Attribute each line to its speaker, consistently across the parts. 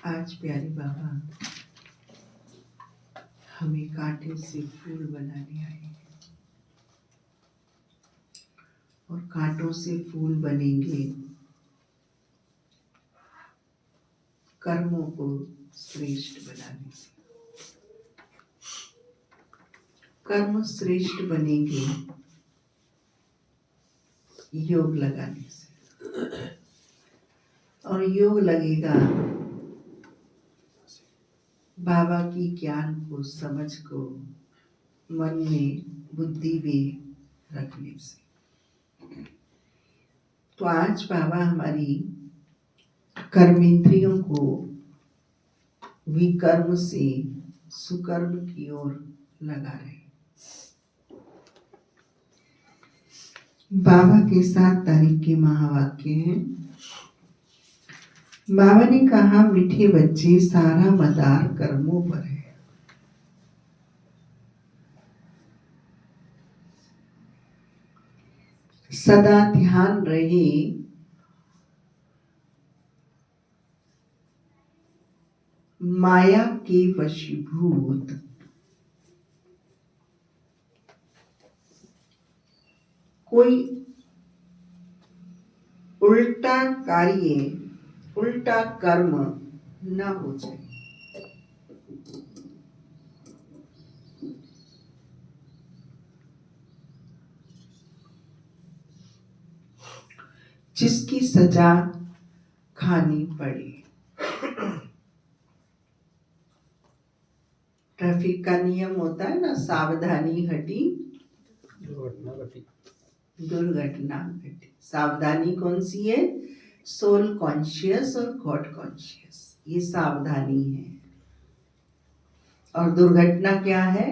Speaker 1: आज प्यारे बाबा हमें कांटे से फूल बनाने आए हैं और कांटों से फूल बनेंगे कर्मों को श्रेष्ठ बनाने से। कर्म श्रेष्ठ बनेंगे योग लगाने से, और योग लगेगा बाबा की ज्ञान को, समझ को मन में, बुद्धि में रखने से। तो आज बाबा हमारी कर्मेंद्रियों को विकर्म से सुकर्म की ओर लगा रहे। बाबा के 7 तारीख के महावाक्य हैं। बाबा ने कहा, मीठे बच्चे, सारा मदार कर्मों पर है। सदा ध्यान रहे माया के वशीभूत कोई उल्टा कार्य, उल्टा कर्म न हो जाए। जिसकी सजा खानी पड़े। ट्रैफिक का नियम होता है ना, सावधानी हटी दुर्घटना घटी। सावधानी कौन सी है? सोल कॉन्शियस और गॉड कॉन्शियस, ये सावधानी है। और दुर्घटना क्या है?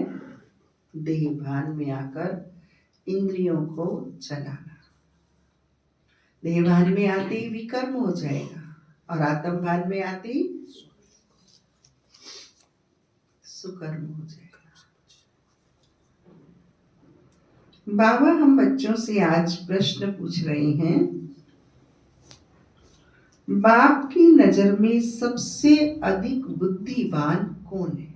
Speaker 1: देह भान में आकर इंद्रियों को चलाना। देह भान में आते ही विकर्म हो जाएगा, और आत्म भान में आते ही सुकर्म हो जाएगा। बाबा हम बच्चों से आज प्रश्न पूछ रहे हैं, बाप की नजर में सबसे अधिक बुद्धिमान कौन है?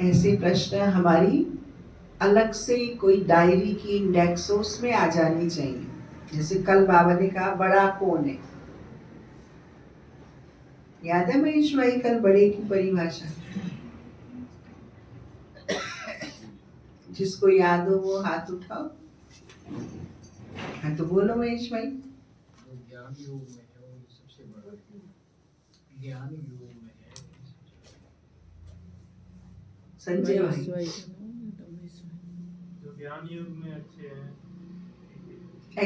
Speaker 1: ऐसे प्रश्न हमारी अलग से कोई डायरी की इंडेक्सोस में आ जानी चाहिए। जैसे कल बाबा ने कहा, बड़ा कौन है? याद है महेश भाई कल बड़े की परिभाषा? जिसको याद हो वो हाथ उठाओ। हाँ तो बोलो महेश भाई।
Speaker 2: ज्ञान योग में है, वो सबसे बड़ा ज्ञान योग में है।
Speaker 1: संजय भाई
Speaker 2: जो ज्ञान योग में अच्छे हैं।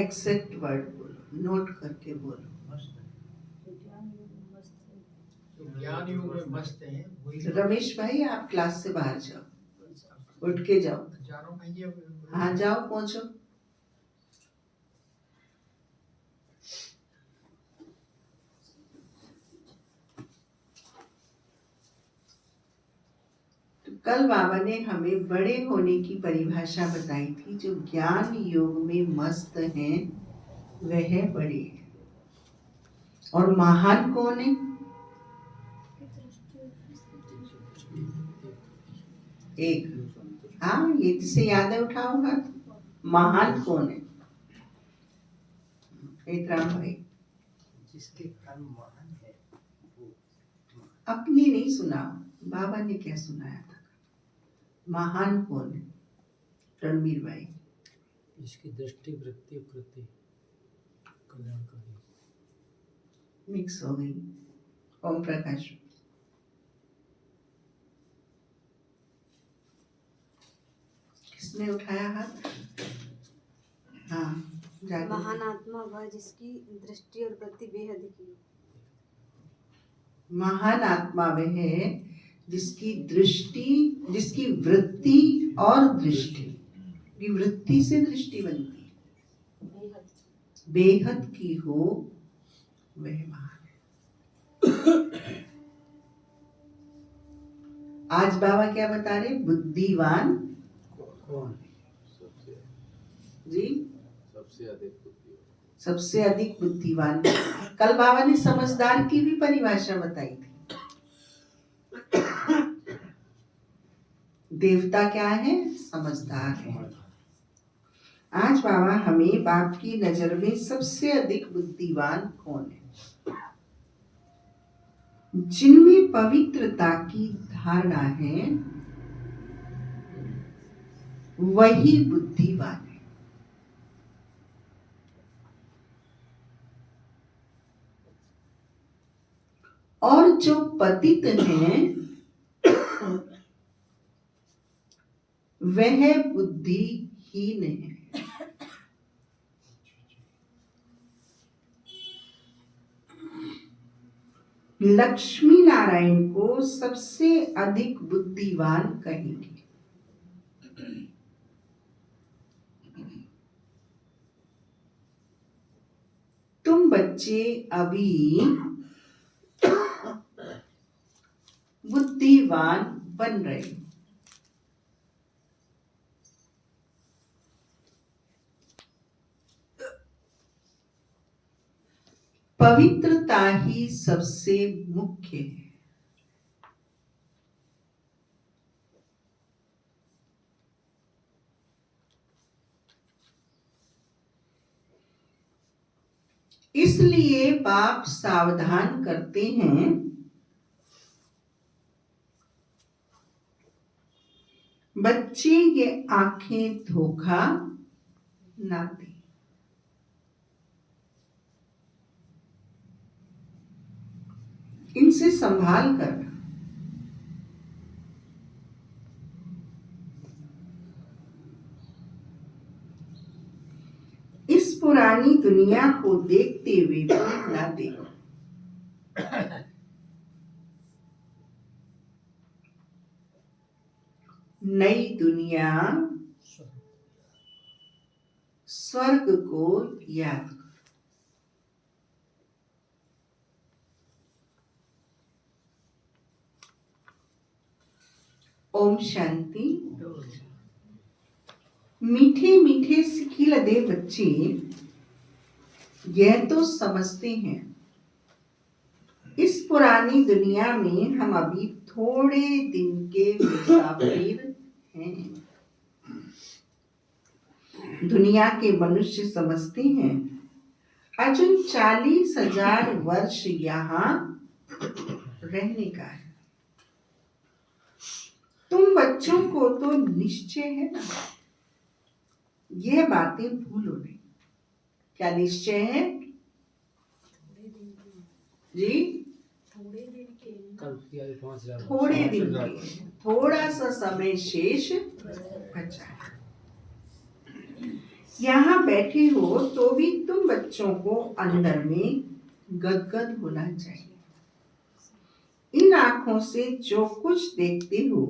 Speaker 1: एक्सेप्ट वर्ड बोलो, नोट करके बोलो।
Speaker 2: ज्ञान योग में मस्त है वही।
Speaker 1: रमेश भाई आप क्लास से बाहर जाओ, उठ के जाओ। हाँ जाओ, पहुंचो। तो कल बाबा ने हमें बड़े होने की परिभाषा बताई थी। जो ज्ञान योग में मस्त हैं वह बड़े हैं। और महान कौन है? एक, हाँ ये जिसे याद है उठाओ हाथ। महान कौन है? एक राम भाई।
Speaker 2: जिसके कर्म महान है वो।
Speaker 1: अपनी नहीं सुना, बाबा ने क्या सुनाया था? महान कौन है? रणबीर भाई।
Speaker 2: जिसकी दृष्टि, वृत्ति, कृति कल्याणकारी।
Speaker 1: मिक्स हो गई। ओम प्रकाश। किसने उठाया हाथ? हाँ
Speaker 3: महान आत्मा वह जिसकी दृष्टि और वृत्ति बेहद की।
Speaker 1: महान आत्मा वह है जिसकी दृष्टि, जिसकी वृत्ति और दृष्टि, वृत्ति से दृष्टि बनती है, बेहद की हो वह महान है। आज बाबा क्या बता रहे? बुद्धिवान
Speaker 2: कौन
Speaker 1: जी? सबसे अधिक बुद्धिमान। कल बाबा ने समझदार की भी परिभाषा बताई थी। देवता क्या है? समझदार है। आज बाबा हमें बाप की नजर में सबसे अधिक बुद्धिमान कौन है? जिनमें पवित्रता की धारणा है वही बुद्धिमान है। और जो पतित हैं वह बुद्धिहीन है। लक्ष्मी नारायण को सबसे अधिक बुद्धिमान कहेंगे। तुम बच्चे अभी बुद्धिमान बन रहे हो। पवित्रता ही सबसे मुख्य है। इसलिए बाप सावधान करते हैं, बच्चे ये आंखें धोखा ना दे। इनसे संभाल कर। इस पुरानी दुनिया को देखते हुए भी ना देखो। नई दुनिया स्वर्ग को याद करो। ओम शांति। मीठे मीठे सिखिलदे बच्चे यह तो समझते हैं, इस पुरानी दुनिया में हम अभी थोड़े दिन के मुसाफिर हैं। दुनिया के मनुष्य समझते हैं अजून 40,000 वर्ष यहाँ रहने का है। तुम बच्चों को तो निश्चय है ना, यह बातें भूलो नहीं। क्या निश्चय है जी? थोड़े दिन के, थोड़ा सा समय शेष बचा है। यहाँ बैठे हो तो भी तुम बच्चों को अंदर में गदगद होना चाहिए। इन आंखों से जो कुछ देखते हो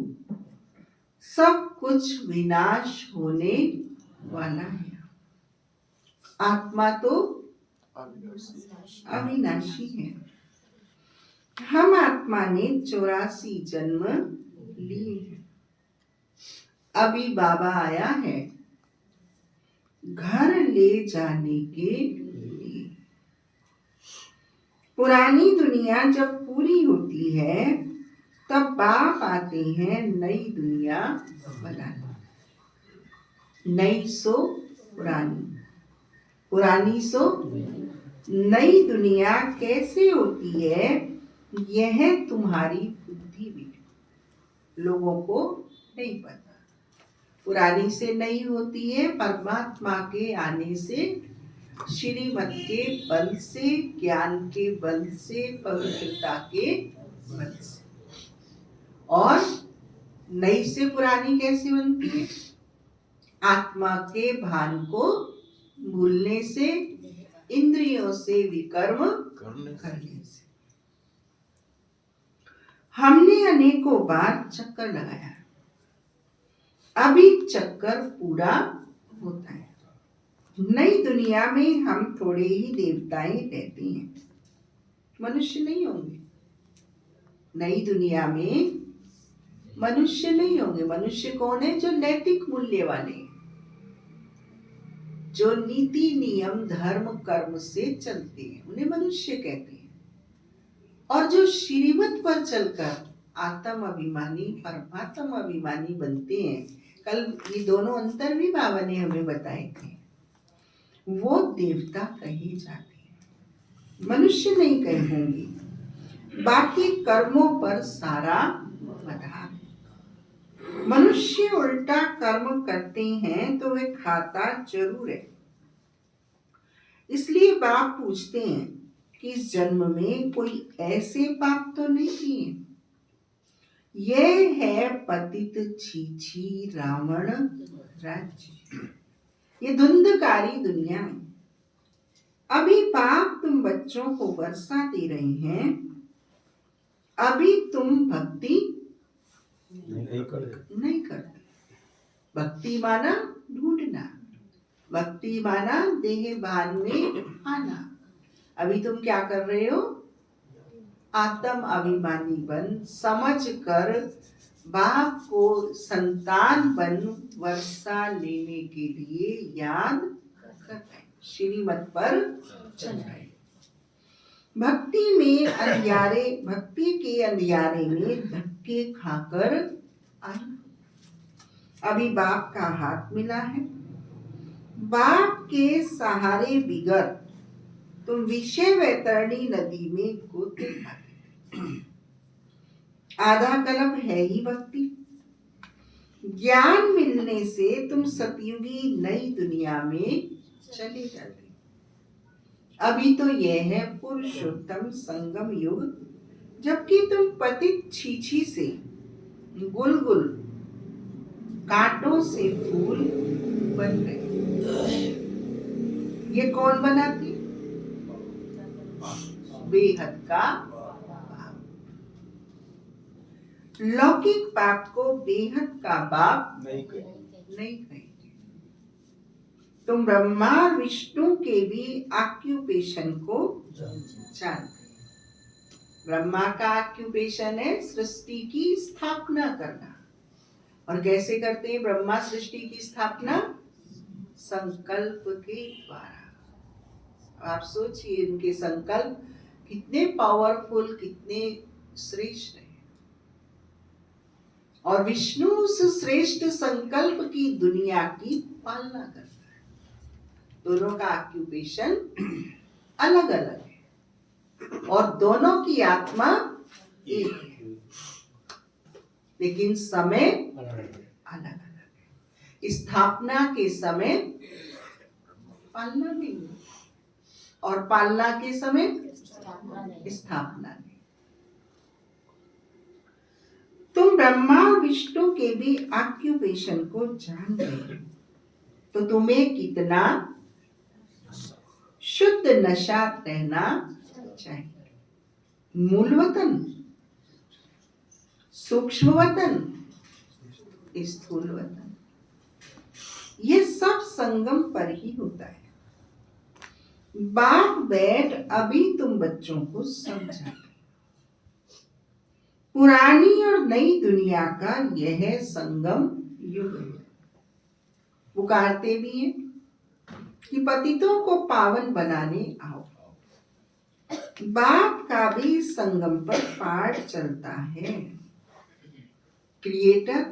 Speaker 1: सब कुछ विनाश होने वाला है। आत्मा तो अविनाशी है। हम आत्मा ने 84 जन्म लिए हैं। अभी बाबा आया है घर ले जाने के लिए। पुरानी दुनिया जब पूरी होती है तब बाप आते हैं नई दुनिया बनाने। नई सो पुरानी, पुरानी सो नई दुनिया कैसे होती है यह तुम्हारी बुद्धि में, लोगों को नहीं पता। पुरानी से नई होती है परमात्मा के आने से, श्रीमत के बल से, ज्ञान के बल से, पवित्रता के बल से। और नई से पुरानी कैसे बनती है? आत्मा के भान को भूलने से, इंद्रियों से विकर्म करने से। हमने अनेकों बार चक्कर लगाया, अभी चक्कर पूरा होता है। नई दुनिया में हम थोड़े ही देवताएं रहते हैं, मनुष्य नहीं होंगे। नई दुनिया में मनुष्य नहीं होंगे। मनुष्य कौन है? जो नैतिक मूल्य वाले, जो नीति नियम धर्म कर्म से चलते हैं उन्हें मनुष्य कहते हैं, और जो श्रीमत पर चलकर आत्म अभिमानी परमात्म अभिमानी बनते हैं, कल ये दोनों अंतर भी बाबा ने हमें बताए थे, वो देवता कहे जाते हैं, मनुष्य नहीं कहे होंगे। बाकी कर्मों पर सारा आधार। मनुष्य उल्टा कर्म करते हैं तो वे खाता जरूर है। इसलिए बाप पूछते हैं कि इस जन्म में कोई ऐसे पाप तो नहीं किए। यह है पतित छीछी रावण राज्य, ये धुंधकारी दुनिया है। अभी बाप तुम बच्चों को वर्षा दे रहे हैं, अभी तुम भक्ति नहीं करते। भक्ति माना ढूंढना, भक्ति माना देह भान में आना। अभी तुम क्या कर रहे हो? आत्म अभिमानी बन समझ कर बाप को संतान बन वर्षा लेने के लिए याद कर रहे, श्रीमत पर चल रहे। भक्ति में अंधियारे, भक्ति के अंधियारे में धक्के खाकर आए। अभी बाप का हाथ मिला है, बाप के सहारे बिगर तुम विषय वैतरणी नदी में गोते खाते। आधा कल्प है ही भक्ति। ज्ञान मिलने से तुम सतयुगी नई दुनिया में चले जाते। अभी तो यह है पुरुषोत्तम संगम युग, जबकि तुम पतित छीछी से गुलगुल कांटों से फूल बन रहे। ये कौन बनाती? बेहद का बाप। लौकिक बाप को बेहद का बाप नहीं कहेंगे। तुम ब्रह्मा विष्णु के भी ऑक्यूपेशन को जानते हैं। ब्रह्मा का ऑक्यूपेशन है सृष्टि की स्थापना करना। और कैसे करते हैं ब्रह्मा सृष्टि की स्थापना? संकल्प के द्वारा। आप सोचिए इनके संकल्प कितने पावरफुल, कितने श्रेष्ठ है। और विष्णु उस श्रेष्ठ संकल्प की दुनिया की पालना करता है। दोनों का ऑक्यूपेशन अलग अलग है और दोनों की आत्मा एक है, लेकिन समय अलग अलग है। स्थापना के समय पालना नहीं और पालना के समय स्थापना नहीं। तुम ब्रह्मा विष्णु के भी ऑक्यूपेशन को जान गए तो तुम्हें कितना शुद्ध नशा रहना चाहिए। मूल वतन, सूक्ष्म वतन, स्थूल वतन, ये सब संगम पर ही होता है। बाप बैठ अभी तुम बच्चों को समझाते। पुरानी और नई दुनिया का यह संगम युग है। पुकारते भी हैं कि पतितों को पावन बनाने आओ। बाप का भी संगम पर पाठ चलता है। क्रिएटर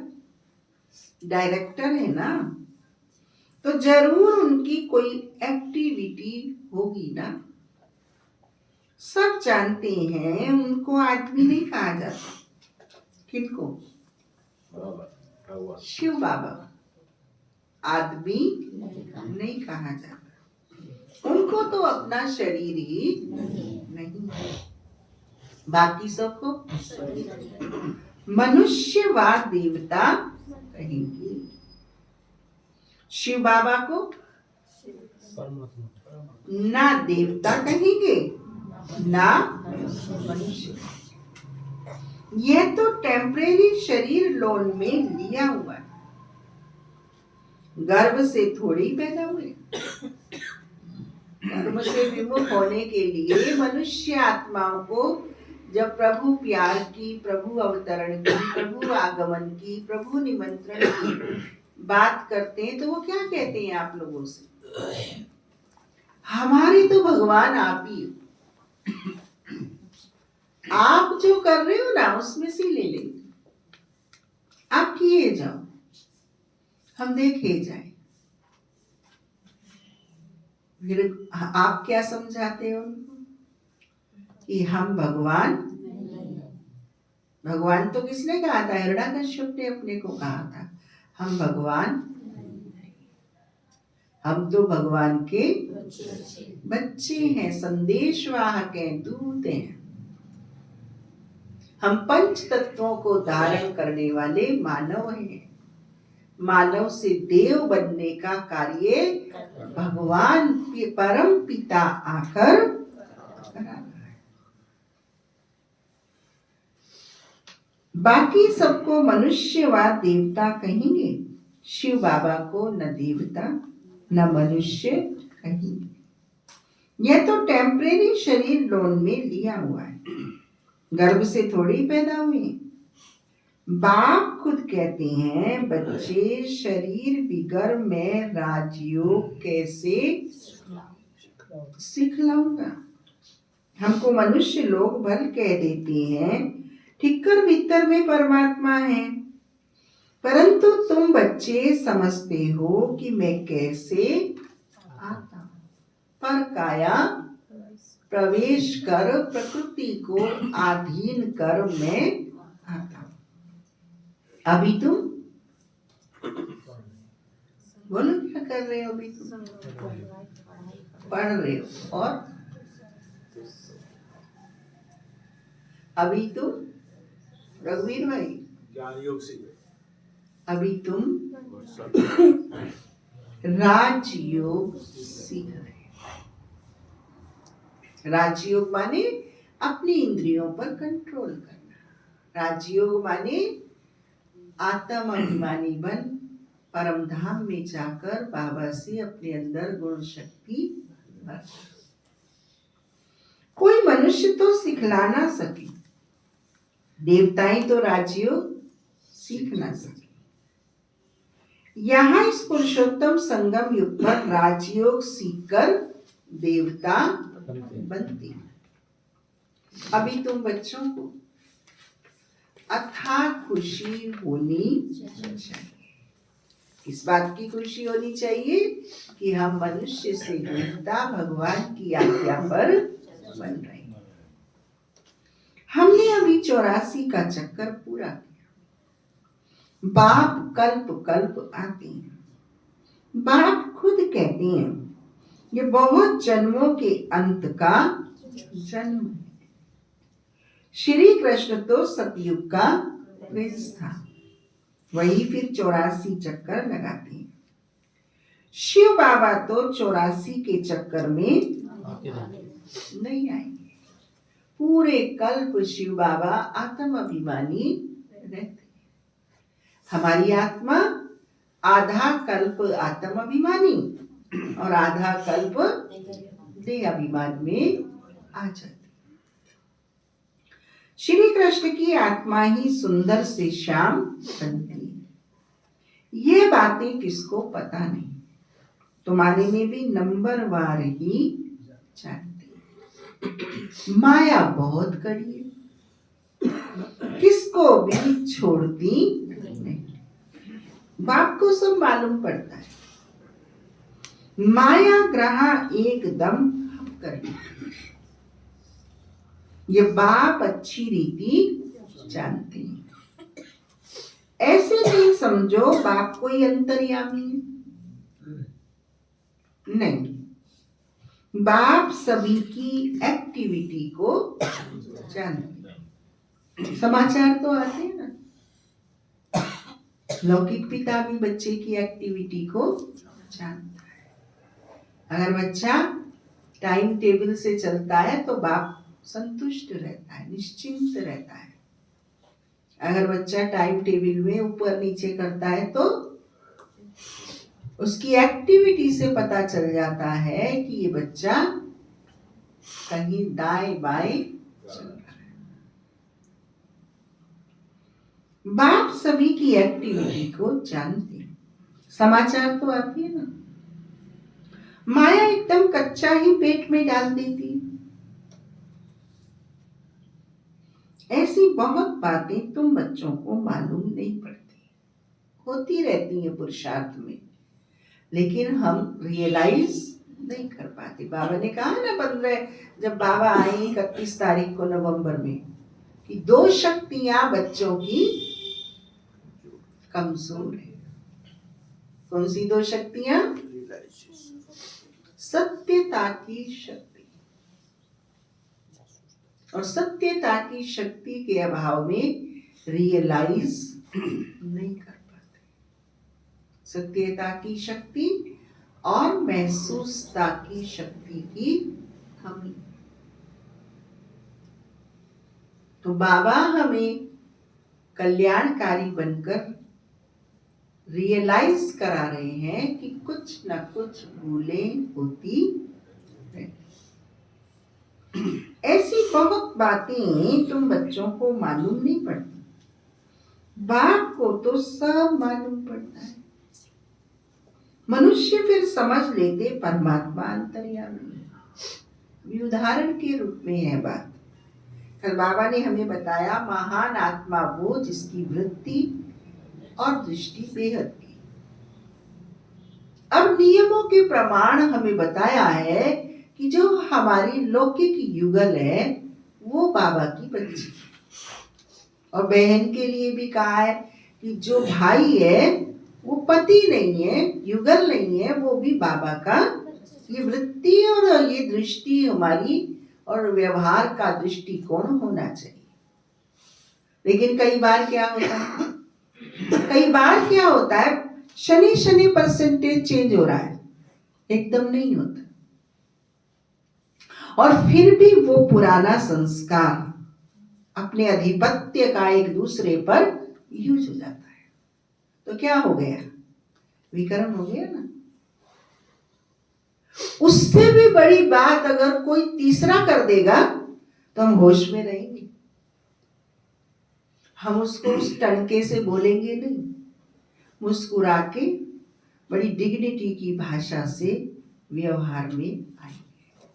Speaker 1: डायरेक्टर है ना, तो जरूर उनकी कोई एक्टिविटी होगी ना। सब जानते हैं उनको आदमी नहीं कहा जाता। किनको? शिव बाबा आदमी नहीं कहा जाता। उनको तो अपना शरीर ही नहीं है। बाकी सबको मनुष्य व देवता कहेंगे। शिव बाबा को ना देवता कहेंगे ना मनुष्य। यह तो टेम्परेरी शरीर लोन में लिया हुआ है, गर्भ से थोड़ी पैदा हुए। कर्म से विमुख होने के लिए मनुष्य आत्माओं को जब प्रभु प्यार की, प्रभु अवतरण की, प्रभु आगमन की, प्रभु निमंत्रण की बात करते हैं तो वो क्या कहते हैं आप लोगों से? हमारे तो भगवान आप ही हो। आप जो कर रहे हो ना उसमें से ले लेंगे, आप किए जाओ, हम देखे जाए। फिर आप क्या समझाते हो उनको कि हम भगवान? भगवान तो किसने कहा था? हिरण्यकश्यप ने अपने को कहा था हम भगवान, हम तो भगवान के बच्चे हैं, संदेशवाहक हैं, दूत हैं। हम पंच तत्वों को धारण करने वाले मानव हैं। मानव से देव बनने का कार्य भगवान के परम पिता आकर करा रहा है। बाकी सबको मनुष्य व देवता कहेंगे, शिव बाबा को न देवता न मनुष्य कहेंगे। यह तो टेम्परेरी शरीर लोन में लिया हुआ है, गर्भ से थोड़ी पैदा हुए। बाप खुद कहते हैं बच्चे शरीर बिगर मैं राजयोग कैसे सिखलाऊंगा। हमको मनुष्य लोग भल कह देते हैं ठिक्कर भीतर में परमात्मा है, परंतु तुम बच्चे समझते हो कि मैं कैसे आता हूं। पर काया प्रवेश कर प्रकृति को अधीन कर मैं आता हूं। अभी तुम बोलो क्या कर रहे हो? अभी तुम पढ़ रहे हो, और अभी तुम रघुवीर भाई
Speaker 4: ज्ञान योग सीख
Speaker 1: अभी तुम राजयोग सीख रहे हो। राजयोग माने अपनी इंद्रियों पर कंट्रोल करना। राजयोग माने आत्म अभिमानी बन परम धाम में जाकर बाबा से अपने अंदर गुण शक्ति भर। कोई मनुष्य तो सिखला ना सके, देवताएं तो राजयोग सीख ना सके। यहाँ इस पुरुषोत्तम संगम युग पर राजयोग सीखकर देवता बनते हैं। अभी तुम बच्चों को अथाह खुशी होनी चाहिए। इस बात की खुशी होनी चाहिए कि हम मनुष्य से देवता भगवान की आज्ञा पर बन रहे हैं। हमने अभी 84 का चक्कर पूरा किया। बाप कल्प कल्प आते हैं। बाप खुद कहते हैं ये बहुत जन्मों के अंत का जन्म है। श्री कृष्ण तो सतयुग का प्रिंस था, वही फिर 84 चक्कर लगाते हैं। शिव बाबा तो 84 के चक्कर में नहीं आएंगे। पूरे कल्प शिव बाबा आत्म अभिमानी रहते हैं। हमारी आत्मा आधा कल्प आत्म अभिमानी और आधा कल्प देह अभिमान में आ जाती। श्री कृष्ण की आत्मा ही सुंदर से श्याम बनती है। ये बातें किसको पता नहीं, तुम्हारे में भी नंबर वार ही जानती। माया बहुत कड़ी है, किसको भी छोड़ती नहीं। बाप को सब मालूम पड़ता है। माया ग्रह एकदम हम करें। ये बाप अच्छी रीति जानते हैं। ऐसे नहीं समझो बाप कोई अंतर्यामी है, नहीं। बाप सभी की एक्टिविटी को जानते हैं। समाचार तो आते हैं ना, लौकिक पिता भी बच्चे की एक्टिविटी को जानता है। अगर बच्चा टाइम टेबल से चलता है तो बाप संतुष्ट रहता है, निश्चिंत रहता है। अगर बच्चा टाइम टेबल में ऊपर नीचे करता है तो उसकी एक्टिविटी से पता चल जाता है कि ये बच्चा कहीं दाएं बाएं चल रहा है। बाप सभी की एक्टिविटी को जानते हैं। समाचार तो आती है ना, माया एकदम कच्चा ही पेट में डाल देती है। ऐसी बहुत बातें तुम बच्चों को मालूम नहीं पड़ती, होती रहती है पुरुषार्थ में, लेकिन हम रियलाइज नहीं कर पाते। बाबा ने कहा ना 15 जब बाबा आए 31 तारीख को नवंबर में कि 2 शक्तियां बच्चों की कमजोर है। कौन सी 2 शक्तियां? सत्यता की शक्ति और सत्यता की शक्ति के अभाव में रियलाइज नहीं कर पाते। सत्यता की शक्ति और महसूसता की शक्ति की कमी। तो बाबा हमें कल्याणकारी बनकर रियलाइज करा रहे हैं कि कुछ न कुछ भूलें होती हैं। ऐसी बहुत बातें तुम बच्चों को मालूम नहीं पड़ती, बाप को तो सब मालूम पड़ता है। मनुष्य फिर समझ लेते परमात्मा अंतर्यामी है। भी उदाहरण के रूप में है बात। कल बाबा ने हमें बताया महान आत्मा वो जिसकी वृत्ति और दृष्टि बेहद की। अब नियमों के प्रमाण हमें बताया है कि जो हमारी लौकिक युगल है वो बाबा की बच्ची है। और बहन के लिए भी कहा है कि जो भाई है वो पति नहीं है, युगल नहीं है, वो भी बाबा का। ये वृत्ति और ये दृष्टि हमारी और व्यवहार का दृष्टिकोण होना चाहिए। लेकिन कई बार क्या होता है, शनि परसेंटेज चेंज हो रहा है, एकदम नहीं होता। और फिर भी वो पुराना संस्कार अपने अधिपत्य का एक दूसरे पर यूज हो जाता है। तो क्या हो गया? विकर्म हो गया ना। उससे भी बड़ी बात अगर कोई तीसरा कर देगा तो हम होश में रहेंगे। हम उसको उस टणके से बोलेंगे नहीं, मुस्कुरा के बड़ी डिग्निटी की भाषा से व्यवहार में आएंगे।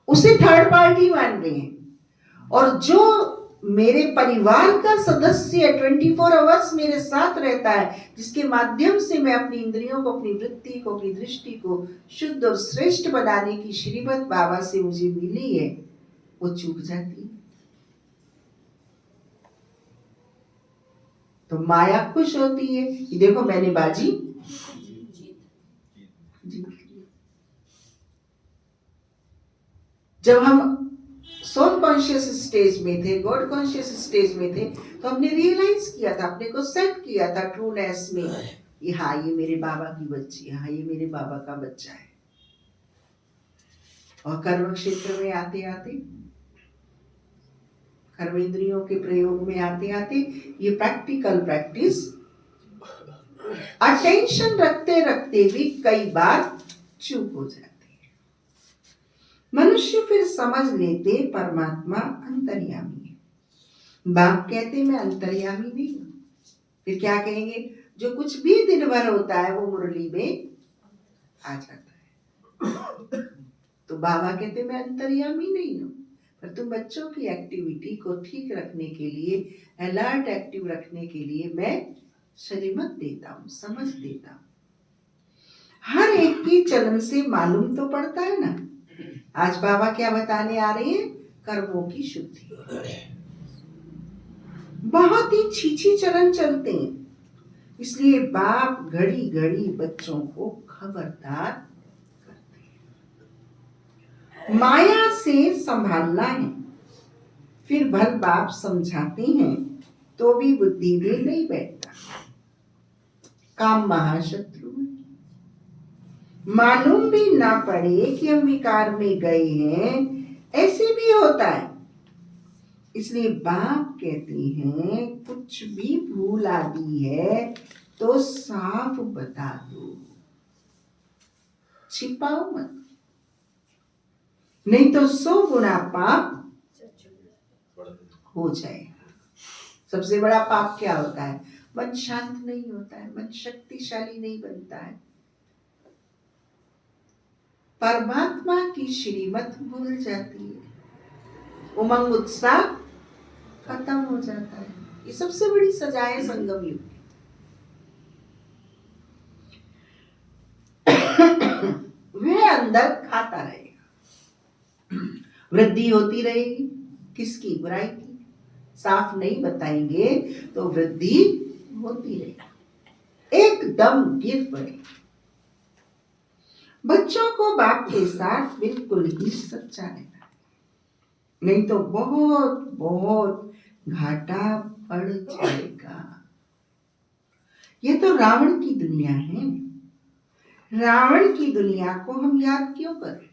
Speaker 1: उसे थर्ड पार्टी मान रहे हैं। और जो मेरे परिवार का सदस्य 24 आवर्स मेरे साथ रहता है, जिसके माध्यम से मैं अपनी इंद्रियों को, अपनी वृत्ति को, अपनी दृष्टि को शुद्ध और श्रेष्ठ बनाने की श्रीमत बाबा से मुझे मिली है, वो चूक जाती है। तो माया खुश होती है कि देखो मैंने बाजी जीत ली। जब हम सोल कॉन्शियस स्टेज में थे, गॉड कॉन्शियस स्टेज में थे, तो हमने रियलाइज किया था, अपने को सेट किया था ट्रूनेस में, ये हाँ ये मेरे बाबा की बच्ची है, हाँ ये मेरे बाबा का बच्चा है। और कर्म क्षेत्र में आते आते, कर्म इंद्रियों के प्रयोग में आते आते ये प्रैक्टिकल प्रैक्टिस अटेंशन रखते रखते भी कई बार चूक हो जाती है। मनुष्य फिर समझ लेते परमात्मा अंतर्यामी है। बाप कहते मैं अंतर्यामी नहीं हूं। फिर क्या कहेंगे? जो कुछ भी दिन भर होता है वो मुरली में आ जाता है। तो बाबा कहते मैं अंतर्यामी नहीं हूं, पर तुम बच्चों की एक्टिविटी को ठीक रखने के लिए, अलर्ट एक्टिव रखने के लिए मैं श्रीमत देता हूं, समझ देता हूं। हर एक की चलन से मालूम तो पड़ता है ना। आज बाबा क्या बताने आ रहे हैं? कर्मों की शुद्धि। बहुत ही छीछी चलन चलते हैं, इसलिए बाप घड़ी घड़ी बच्चों को खबरदार करते हैं। माया से संभालना है। फिर भल बाप समझाते हैं तो भी बुद्धि में नहीं बैठता। काम महाशत्रु है। मालूम भी ना पड़े कि हम विकार में गए हैं, ऐसे भी होता है। इसलिए बाप कहते हैं कुछ भी भूल आदि है तो साफ बता दो, छिपाओ मत, नहीं तो 100 गुना पाप हो जाएगा। सबसे बड़ा पाप क्या होता है? मन शांत नहीं होता है, मन शक्तिशाली नहीं बनता है। परमात्मा की श्रीमत भूल जाती है, उमंग उत्साह खत्म हो जाता है। ये सबसे बड़ी सजा है संगम युग की। वह अंदर खाता रहेगा, वृद्धि होती रहेगी। किसकी? बुराई की। साफ नहीं बताएंगे तो वृद्धि होती रहेगी, एकदम गिर पड़ेगी। बच्चों को बाप के साथ बिल्कुल ही सच्चा रहना है, नहीं तो बहुत बहुत घाटा पड़ जाएगा। ये तो रावण की दुनिया है। रावण की दुनिया को हम याद क्यों करें?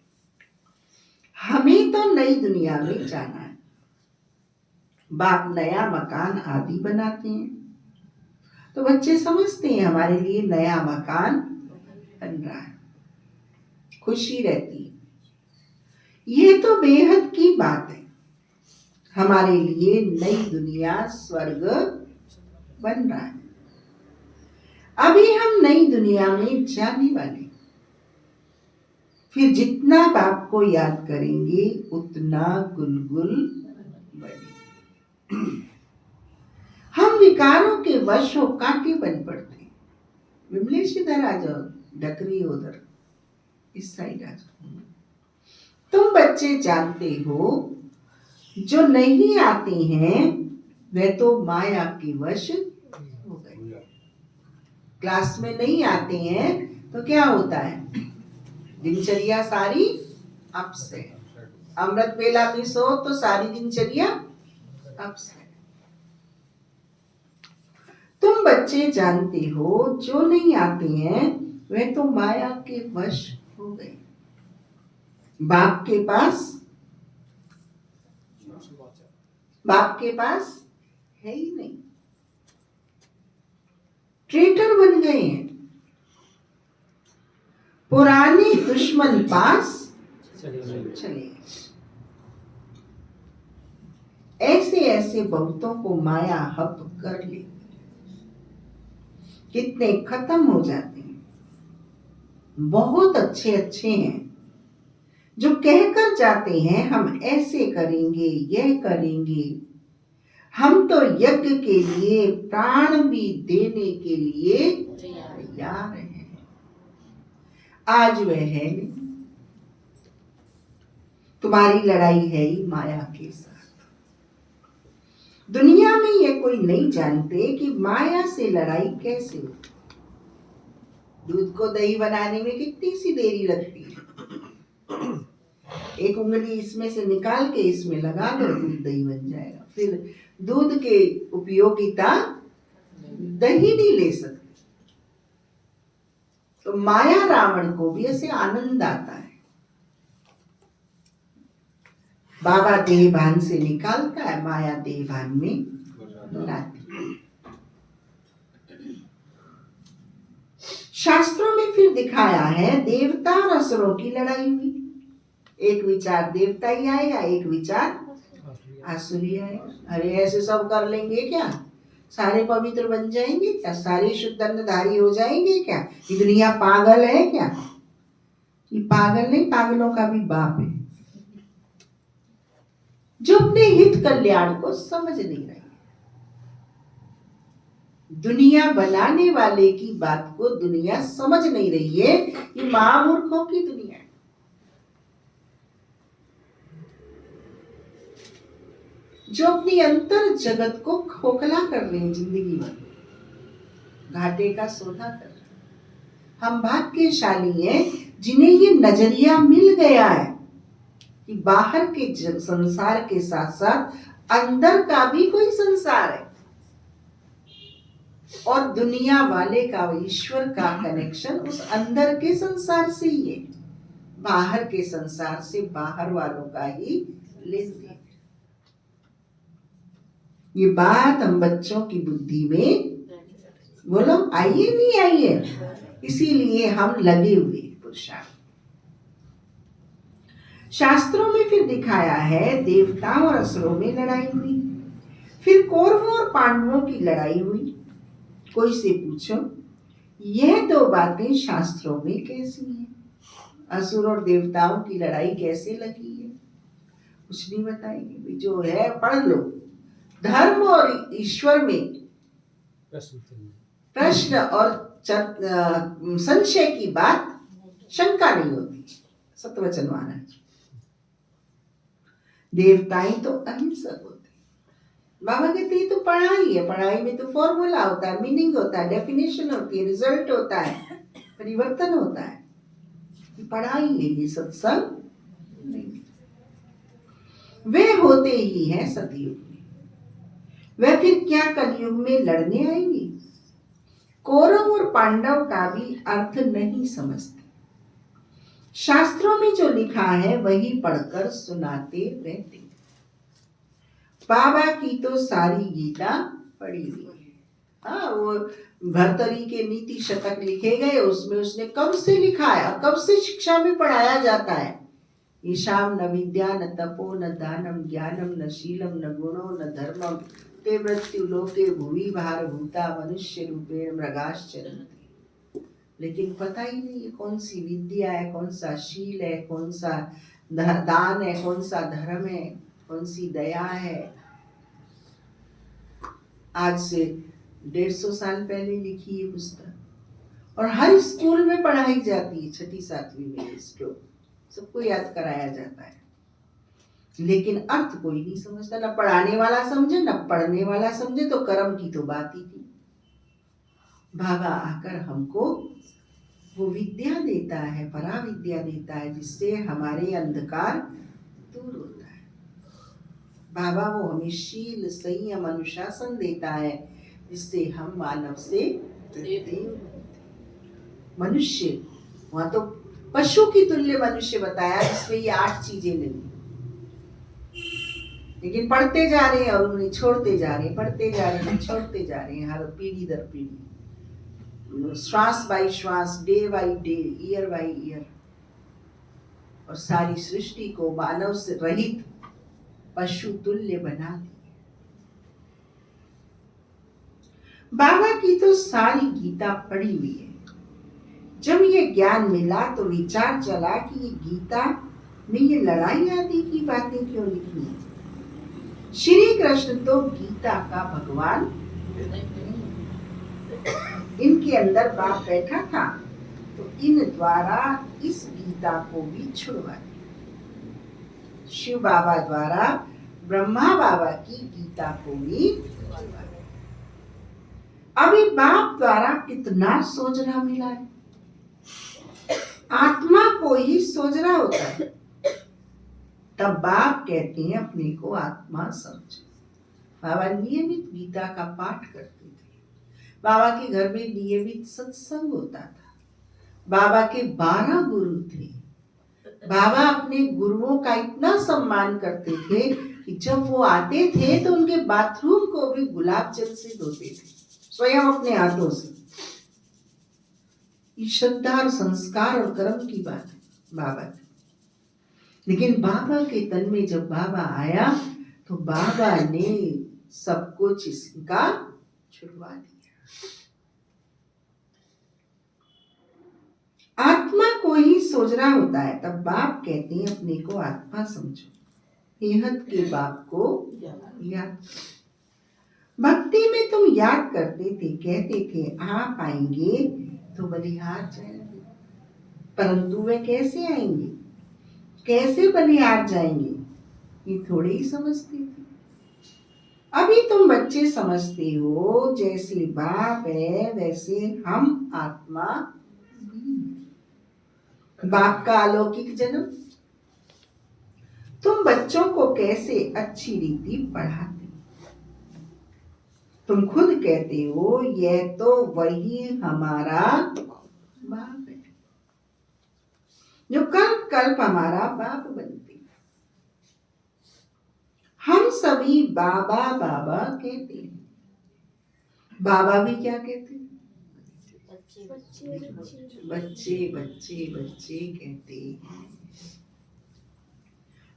Speaker 1: हमें तो नई दुनिया में जाना है। बाप नया मकान आदि बनाते हैं तो बच्चे समझते हैं हमारे लिए नया मकान बन रहा है, खुशी रहती है। ये तो बेहद की बात है। हमारे लिए नई दुनिया स्वर्ग बन रहा है। अभी हम नई दुनिया में जाने वाले, फिर जितना बाप को याद करेंगे उतना गुलगुल बढ़ेगी। हम विकारों के वश हो कांटे बन पड़ते हैं। विमलेश इधर आ जाओ, डकरी उधर इस साइड आ जाओ। तुम बच्चे जानते हो जो नहीं आते हैं वे तो माया के वश हो गए। क्लास में नहीं आते हैं तो क्या होता है? दिनचर्या सारी अपसेट। अमृत वेला मिस हो तो सारी दिनचर्या अपसेट। तुम बच्चे जानते हो जो नहीं आते हैं वे तो माया के वश हो गए। बाप के पास है ही नहीं, ट्रेटर बन गए हैं। पुराने दुश्मन पास चले। ऐसे ऐसे बहुतों को माया हप कर ले, कितने खत्म हो जाते हैं। बहुत अच्छे अच्छे हैं जो कहकर जाते हैं हम ऐसे करेंगे, यह करेंगे। हम तो यज्ञ के लिए प्राण भी देने के लिए तैयार हैं। आज वह है नहीं। तुम्हारी लड़ाई है ही माया के साथ। दुनिया में ये कोई नहीं जानते कि माया से लड़ाई कैसे होती। दूध को दही बनाने में कितनी सी देरी लगती है। एक उंगली इसमें से निकाल के इसमें लगा दो, दूध दही बन जाएगा। फिर दूध के उपयोगिता दही नहीं ले सकते। तो माया रावण को भी ऐसे आनंद आता है। बाबा देह भान से निकालता है, माया देह भान में लाती है। शास्त्रों में फिर दिखाया है देवता और असुरों की लड़ाई हुई। एक विचार देवता ही आएगा, एक विचार आसुरी आएगा। अरे ऐसे सब कर लेंगे क्या? सारे पवित्र बन जाएंगे क्या? सारे शुद्धधारी हो जाएंगे क्या? ये दुनिया पागल है क्या? ये पागल नहीं, पागलों का भी बाप है जो अपने हित कल्याण को समझ नहीं रहे। दुनिया बनाने वाले की बात को दुनिया समझ नहीं रही है। ये महामूर्खों की दुनिया है। जो अपनी अंतर जगत को खोखला कर रहे हैं, जिंदगी भर घाटे का सौदा कर रहे हैं। हम भाग्यशाली हैं जिन्हें ये नजरिया मिल गया है कि बाहर के संसार के साथ साथ अंदर का भी कोई संसार है और दुनिया वाले का, ईश्वर का कनेक्शन उस अंदर के संसार से ही है। बाहर के संसार से बाहर वालों का ही लेन देन। ये बात हम बच्चों की बुद्धि में बोलो आइए नहीं आइए, इसीलिए हम लगे हुए पुरुषार्थ। शास्त्रों में फिर दिखाया है देवताओं और असुरों में लड़ाई हुई। फिर कौरवों और पांडवों की लड़ाई हुई। कोई से पूछो यह दो बातें शास्त्रों में कैसी हैं? असुर और देवताओं की लड़ाई कैसे लगी है, कुछ नहीं बताएंगे। जो है पढ़ लो। धर्म और ईश्वर में प्रश्न और संशय की बात, शंका नहीं होती। सतवचन महाराज। देवताएं तो अहिंसक होते। बाबा कहते ये तो पढ़ाई है, पढ़ाई में तो फॉर्मूला होता है, मीनिंग होता है, डेफिनेशन होती है, रिजल्ट होता है, परिवर्तन होता है। ये पढ़ाई है, ये सत्संग नहीं। वे होते ही हैं सतयुग में, वे फिर क्या कलयुग में लड़ने आएंगे? कौरव और पांडव का भी अर्थ नहीं समझते। शास्त्रों में जो लिखा है वही पढ़कर सुनाते रहते। बाबा की तो सारी गीता पढ़ी हुई है। हाँ, वो भर्तरी के नीति शतक लिखे गए, उसमें उसने कब से लिखा है, कब से शिक्षा में पढ़ाया जाता है। ईशाम न विद्या न तपो न दानम ज्ञानम न शीलम न गुणो न धर्मम ते मृत्यु लोके भुवि भार भूता मनुष्य रूपेण मृगाश्चरन्ति। लेकिन पता ही नहीं है कौन सी विद्या है, कौन सा शील है, कौन सा दान है, कौन सा धर्म है, कौन सी दया है। आज से 150 साल पहले लिखी ये पुस्तक और हर स्कूल में पढ़ाई जाती है। 6ठी 7वीं में इसको सबको याद कराया जाता है, लेकिन अर्थ कोई नहीं समझता। न पढ़ाने वाला समझे न पढ़ने वाला समझे, तो कर्म की तो बात ही थी। बाबा आकर हमको वो विद्या देता है, परा विद्या देता है, जिससे हमारे अंधकार दूर होता है। बाबा वो हमें शील संयम अनुशासन देता है, जिससे हम मानव से देव मनुष्य, वहां तो पशु की तुल्य मनुष्य बताया, जिसमें ये 8 चीजें नहीं। लेकिन पढ़ते जा रहे हैं और उन्हें छोड़ते जा रहे हैं, पढ़ते जा रहे हैं, छोड़ते जा रहे हैं, हर पीढ़ी दर पीढ़ी, श्वास बाई श्वास, day by day, year by year. और सारी सृष्टि को मानव से रहित पशु तुल्य बना दिया। बाबा की तो सारी गीता पढ़ी हुई है। जब ये ज्ञान मिला तो विचार चला कि ये गीता में ये लड़ाई आदि की बातें क्यों लिखी है। श्री कृष्ण तो गीता का भगवान, इनके अंदर बाप बैठा था, तो इन द्वारा इस गीता को भी छुड़वा दिया। शिव बाबा द्वारा ब्रह्मा बाबा की गीता को भी छुड़वा दिया। अभी बाप द्वारा कितना सोचना मिला है। आत्मा को ही सोचना होता है, तब बाप कहते हैं अपने को आत्मा समझो। बाबा नियमित गीता का पाठ करते थे। बाबा के घर में नियमित सत्संग होता था। बाबा के 12 गुरु थे। बाबा अपने गुरुओं का इतना सम्मान करते थे कि जब वो आते थे तो उनके बाथरूम को भी गुलाब जल से धोते थे, स्वयं अपने हाथों से। ये श्रद्धा और संस्कार और कर्म की बात है बाबा की। लेकिन बाबा के तन में जब बाबा आया तो बाबा ने सब कुछ इसका छुड़वा दिया। आत्मा को ही सोचना होता है, तब बाप कहते हैं अपने को आत्मा समझो। बेहद के बाप को याद। भक्ति में तुम याद करते थे, कहते थे आप आएंगे तो बलिहार जाएंगे, परंतु वे कैसे आएंगे, कैसे बलिहार जाएंगे, ये थोड़े ही समझते थे। अभी तुम बच्चे समझते हो, जैसे बाप है वैसे हम आत्मा भी। बाप का अलौकिक जन्म। तुम बच्चों को कैसे अच्छी रीति पढ़ाते, तुम खुद कहते हो यह तो वही हमारा बाप है, जो कल्प कल्प हमारा बाप बनते। हम सभी बाबा बाबा कहते हैं। बाबा भी क्या कहते हैं? बच्चे बच्चे बच्चे कहते हैं।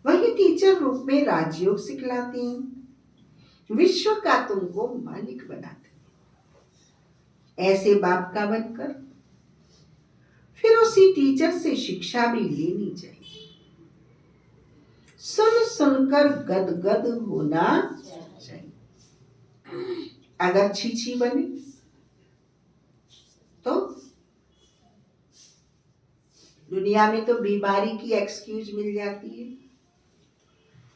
Speaker 1: वही टीचर रूप में राजयोग सिखलाते हैं, विश्व का तुमको मालिक बनाते हैं। ऐसे बाप का बनकर फिर उसी टीचर से शिक्षा भी लेनी चाहिए। सुन सुनकर गदगद होना चाहिए। अगर छीछी बने तो दुनिया में तो बीमारी की एक्सक्यूज मिल जाती है।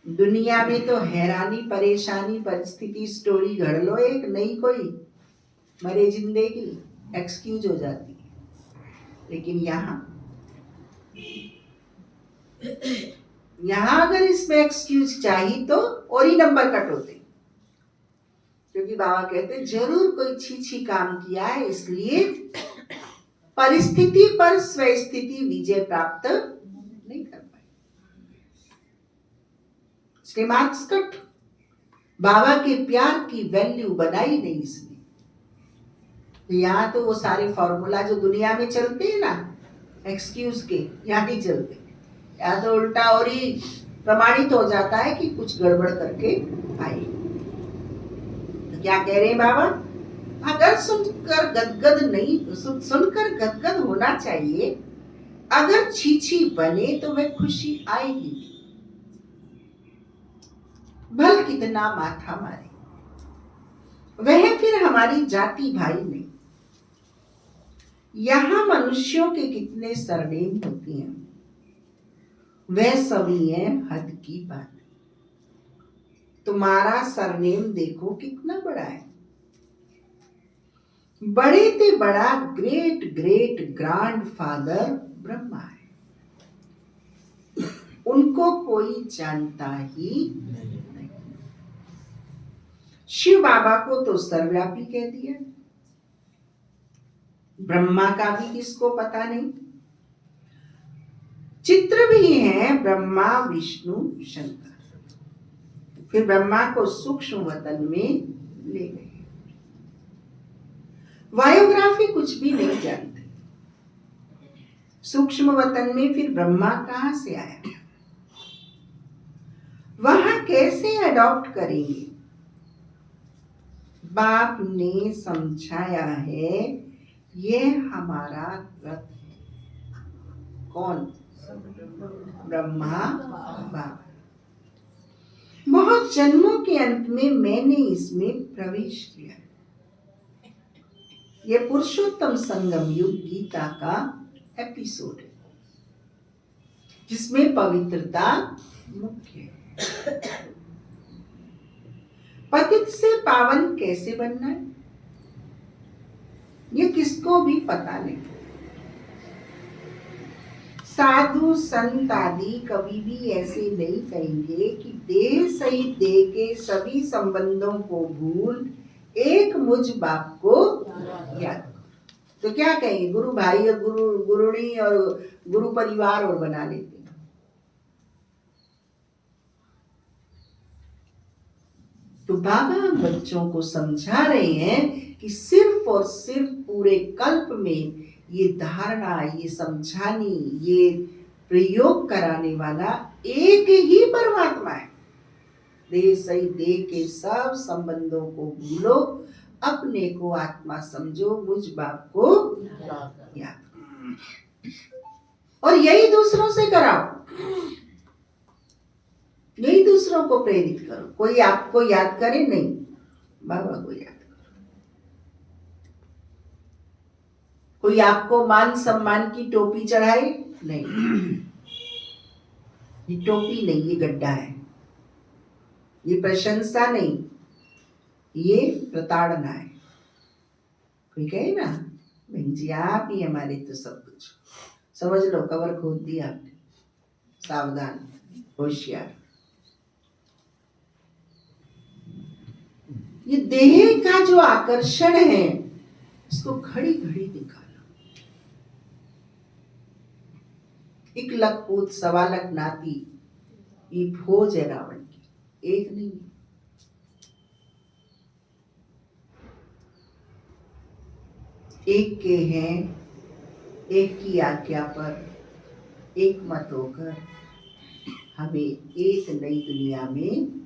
Speaker 1: दुनिया में तो हैरानी, परेशानी, परिस्थिति, स्टोरी घड़ लो एक नई कोई, मरे जिंदे की एक्सक्यूज हो जाती है। लेकिन यहाँ अगर इसमें एक्सक्यूज चाहिए तो और ही नंबर कट होते, क्योंकि बाबा कहते जरूर कोई छी काम किया है, इसलिए परिस्थिति पर स्वस्थिति विजय प्राप्त नहीं कर पाए। इसलिए मार्क्स कट। बाबा के प्यार की वैल्यू बनाई नहीं इसने। तो यहाँ तो वो सारे फॉर्मूला जो दुनिया में चलते हैं ना एक्सक्यूज के, यहाँ नहीं चलते। यहाँ तो उल्टा और ही प्रमाणित हो जाता है कि कुछ गड़बड़ करके आई। तो क्या कह रहे हैं बाबा? अगर सुनकर गदगद होना चाहिए। अगर छीछी बने तो वह खुशी आएगी, भल कितना माथा मारे, वह फिर हमारी जाति भाई नहीं। यहाँ मनुष्यों के कितने सरनेम होते हैं, वह सभी है हद की बात। तुम्हारा सरनेम देखो कितना बड़ा है। बड़े ते बड़ा great great grand father Brahma है, उनको कोई जानता ही नहीं। शिव बाबा को तो सर्वव्यापी कह दिया, ब्रह्मा का भी किसको पता नहीं। चित्र भी है ब्रह्मा विष्णु शंकर। फिर ब्रह्मा को सूक्ष्म वतन में ले गए। बायोग्राफी कुछ भी नहीं जानते। सूक्ष्म वतन में फिर ब्रह्मा कहां से आया, वहां कैसे अडॉप्ट करेंगे? बाप ने समझाया है, ये हमारा रथ है। कौन? ब्रह्मा बाबा। बहुत जन्मों के अंत में मैंने इसमें प्रवेश किया। ये पुरुषोत्तम संगम युग गीता का एपिसोड है, जिसमें पवित्रता मुख्य है। पतित से पावन कैसे बनना है, ये किसको भी पता नहीं। साधु संत आदि कभी भी ऐसे नहीं कहेंगे कि देह सहित देह के सभी संबंधों को भूल एक मुझ बाप को याद करो। तो क्या कहेंगे? गुरु भाई और गुरुणी और गुरु परिवार और बना लेते हैं। तो बाबा बच्चों को समझा रहे हैं कि सिर्फ और सिर्फ पूरे कल्प में ये धारणा, ये समझानी, ये प्रयोग कराने वाला एक ही परमात्मा है। देह सही देह के सब संबंधों को भूलो, अपने को आत्मा समझो, मुझ बाप को याद करो, और यही दूसरों से कराओ, यही दूसरों को प्रेरित करो। कोई आपको याद करे नहीं, बाबा को याद करो। कोई आपको मान सम्मान की टोपी चढ़ाए नहीं, ये टोपी नहीं, ये गड्ढा है। ये प्रशंसा नहीं, ये प्रताड़ना है। कोई कहे ना, बहन जी आप ही हमारे तो सब कुछ, समझ लो कवर खोद दिया आपने। सावधान, होशियार। ये देह का जो आकर्षण है, इसको घड़ी घड़ी निकालो। 1 लाख पूत 1.25 लाख नाती, ये फौज है रावण की, एक नहीं। एक के हैं, एक की आज्ञा पर एक मत होकर हमें एक नई दुनिया में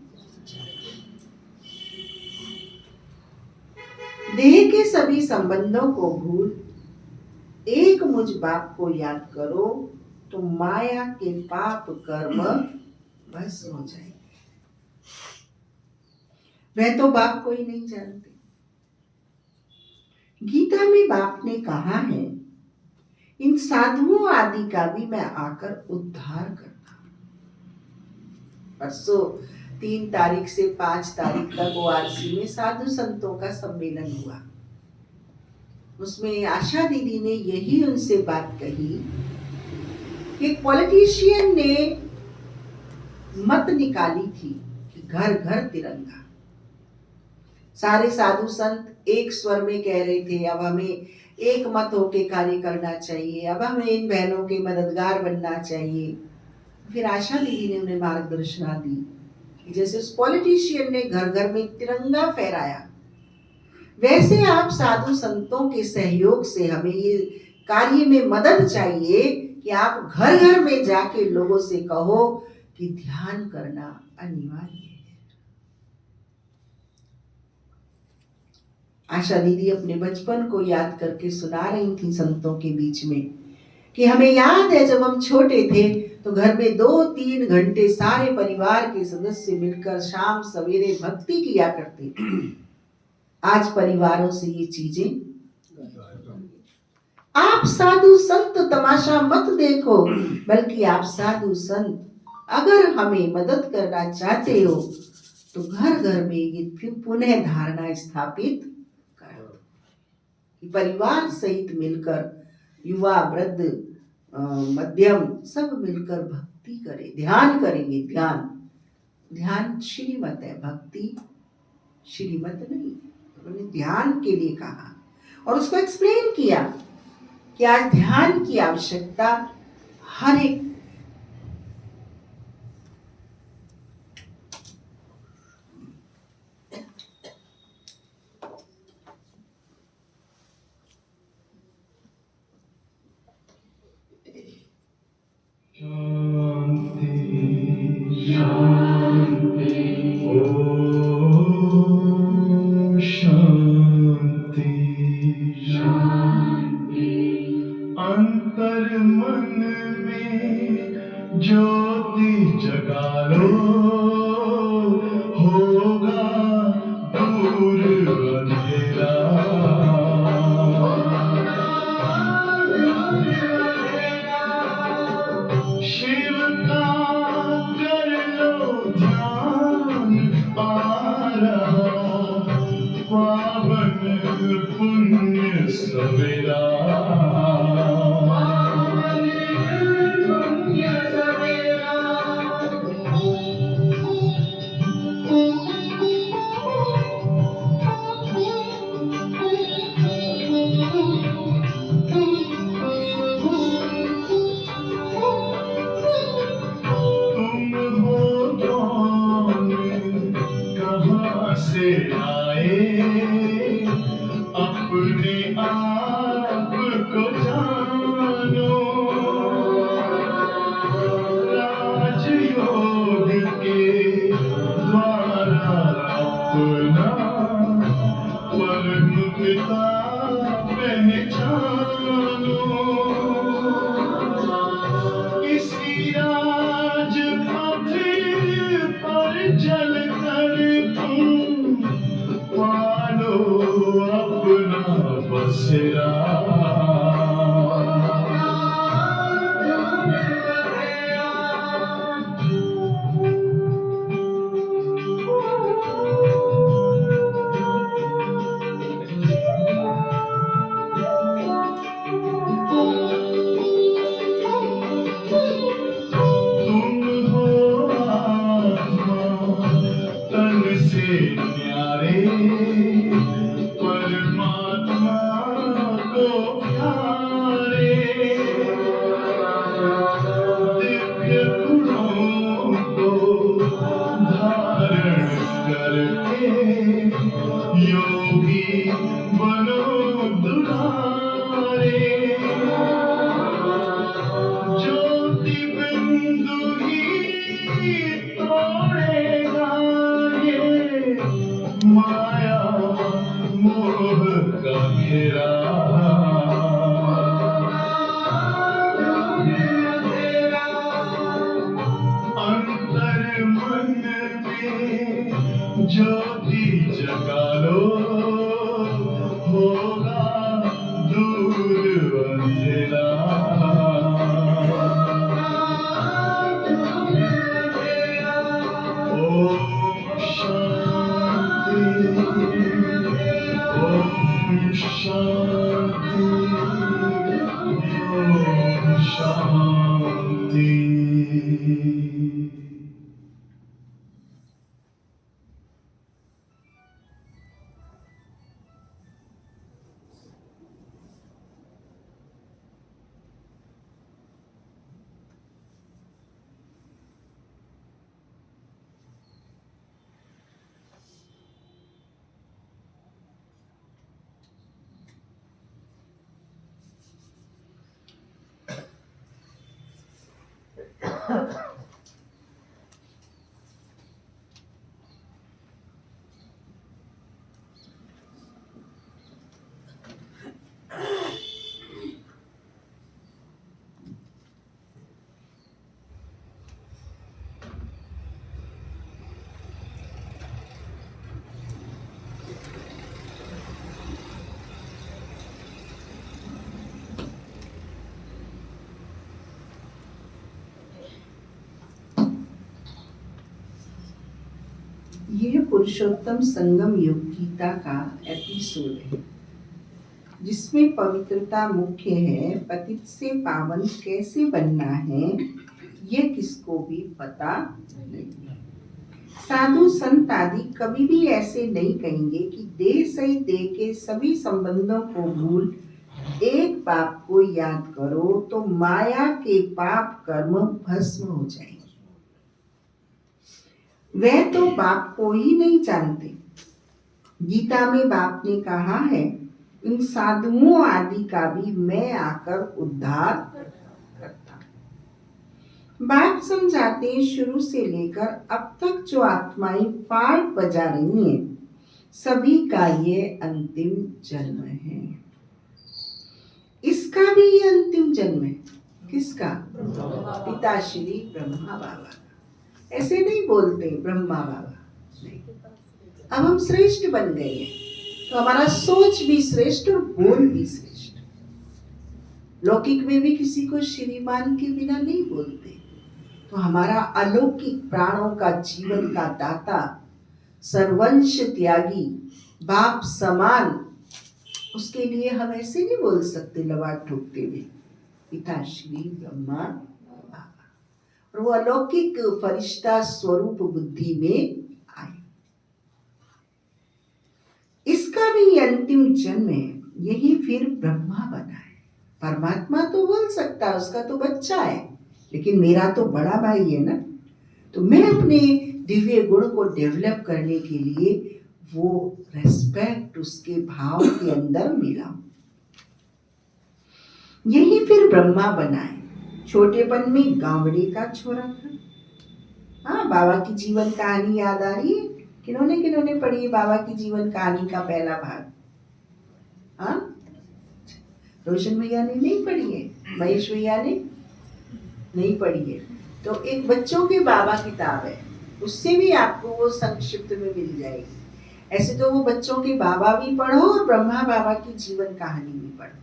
Speaker 1: देह के सभी संबंधों को भूल एक मुझ बाप को याद करो तो माया के पाप कर्म बस हो जाएंगे। वह तो बाप को ही नहीं जानते। गीता में बाप ने कहा है, इन साधुओं आदि का भी मैं आकर उद्धार करता हूं। परसों 3 तारीख से 5 तारीख तक ORC में साधु संतों का सम्मेलन हुआ। उसमें आशा दीदी ने यही उनसे बात कही कि एक पॉलिटिशियन ने मत निकाली थी कि घर घर तिरंगा। सारे साधु संत एक स्वर में कह रहे थे, अब हमें एक मत होके कार्य करना चाहिए, अब हमें इन बहनों के मददगार बनना चाहिए। फिर आशा दीदी ने उन्हें मार्गदर्शना दी। जैसे उस पॉलिटिशियन ने घर घर में तिरंगा फहराया, वैसे आप साधु संतों के सहयोग से हमें ये कार्य में मदद चाहिए कि आप घर घर में जाके लोगों से कहो कि ध्यान करना अनिवार्य है। आशा दीदी अपने बचपन को याद करके सुना रही थी संतों के बीच में कि हमें याद है जब हम छोटे थे तो घर में 2-3 घंटे सारे परिवार के सदस्य मिलकर शाम सवेरे भक्ति किया करते थे। आज परिवारों से ये चीजें, आप साधु संत तमाशा मत देखो, बल्कि आप साधु संत अगर हमें मदद करना चाहते हो तो घर घर में ये पुनः धारणा स्थापित करो। परिवार सहित मिलकर युवा वृद्ध मध्यम सब मिलकर भक्ति करें, ध्यान करेंगे। ध्यान श्रीमत है, भक्ति श्रीमत नहीं। उन्होंने ध्यान के लिए कहा और उसको एक्सप्लेन किया कि आज ध्यान की आवश्यकता हर एक
Speaker 4: अंतर मन में ज्योति जगा लो, होगा दूर अंधेरा। शिव का कर लो ध्यान, आ रहा पावन पुण्य सवेरा। से आए अपने आप ज्योति जगा लो, होगा दूर अंधेरा। ओम शांति, ओम शांति, ओम शांति।
Speaker 1: यह पुरुषोत्तम संगम योग गीता का एपिसोड है जिसमें पवित्रता मुख्य है। पतित से पावन कैसे बनना है यह किसको भी पता नहीं। साधु संत आदि कभी भी ऐसे नहीं कहेंगे कि देह सही देह के सभी संबंधों को भूल एक पाप को याद करो तो माया के पाप कर्म भस्म हो जाएंगे। वह तो बाप को ही नहीं जानते। गीता में बाप ने कहा है इन साधुओं आदि का भी मैं आकर उद्धार करता। बाप समझाते हैं शुरू से लेकर अब तक जो आत्माएं पाठ बजा रही हैं सभी का ये अंतिम जन्म है। इसका भी ये अंतिम जन्म है। किसका? पिताश्री ब्रह्मा बाबा। ऐसे नहीं बोलते ब्रह्मा बाबा, नहीं। अब हम श्रेष्ठ बन गए हैं तो हमारा सोच भी श्रेष्ठ और बोल भी श्रेष्ठ। लौकिक में भी किसी को श्रीमान के बिना नहीं बोलते। तो हमारा अलौकिक प्राणों का जीवन का दाता सर्वंश त्यागी बाप समान, उसके लिए हम ऐसे नहीं बोल सकते लवाट ठोकते हुए पिताश्री ब्रह्मा बाबा। और वो अलौकिक फरिश्ता स्वरूप बुद्धि में आए। इसका भी अंतिम जन्म है, यही फिर ब्रह्मा बना है। परमात्मा तो बोल सकता है, उसका तो बच्चा है, लेकिन मेरा तो बड़ा भाई है ना। तो मैं अपने दिव्य गुण को डेवलप करने के लिए वो रेस्पेक्ट उसके भाव के अंदर मिलाऊं। यही फिर ब्रह्मा बना है। छोटेपन में गांवड़े का छोरा था। हाँ, बाबा की जीवन कहानी याद आ रही है? किन्होंने किन्होंने पढ़ी है बाबा की जीवन कहानी का पहला भाग? हाँ, रोशन भैया ने नहीं पढ़ी है, महेश भैया ने नहीं पढ़ी है। तो एक बच्चों के बाबा किताब है, उससे भी आपको वो संक्षिप्त में मिल जाएगी। ऐसे तो वो बच्चों के बाबा भी पढ़ो और ब्रह्मा बाबा की जीवन कहानी भी पढ़ो,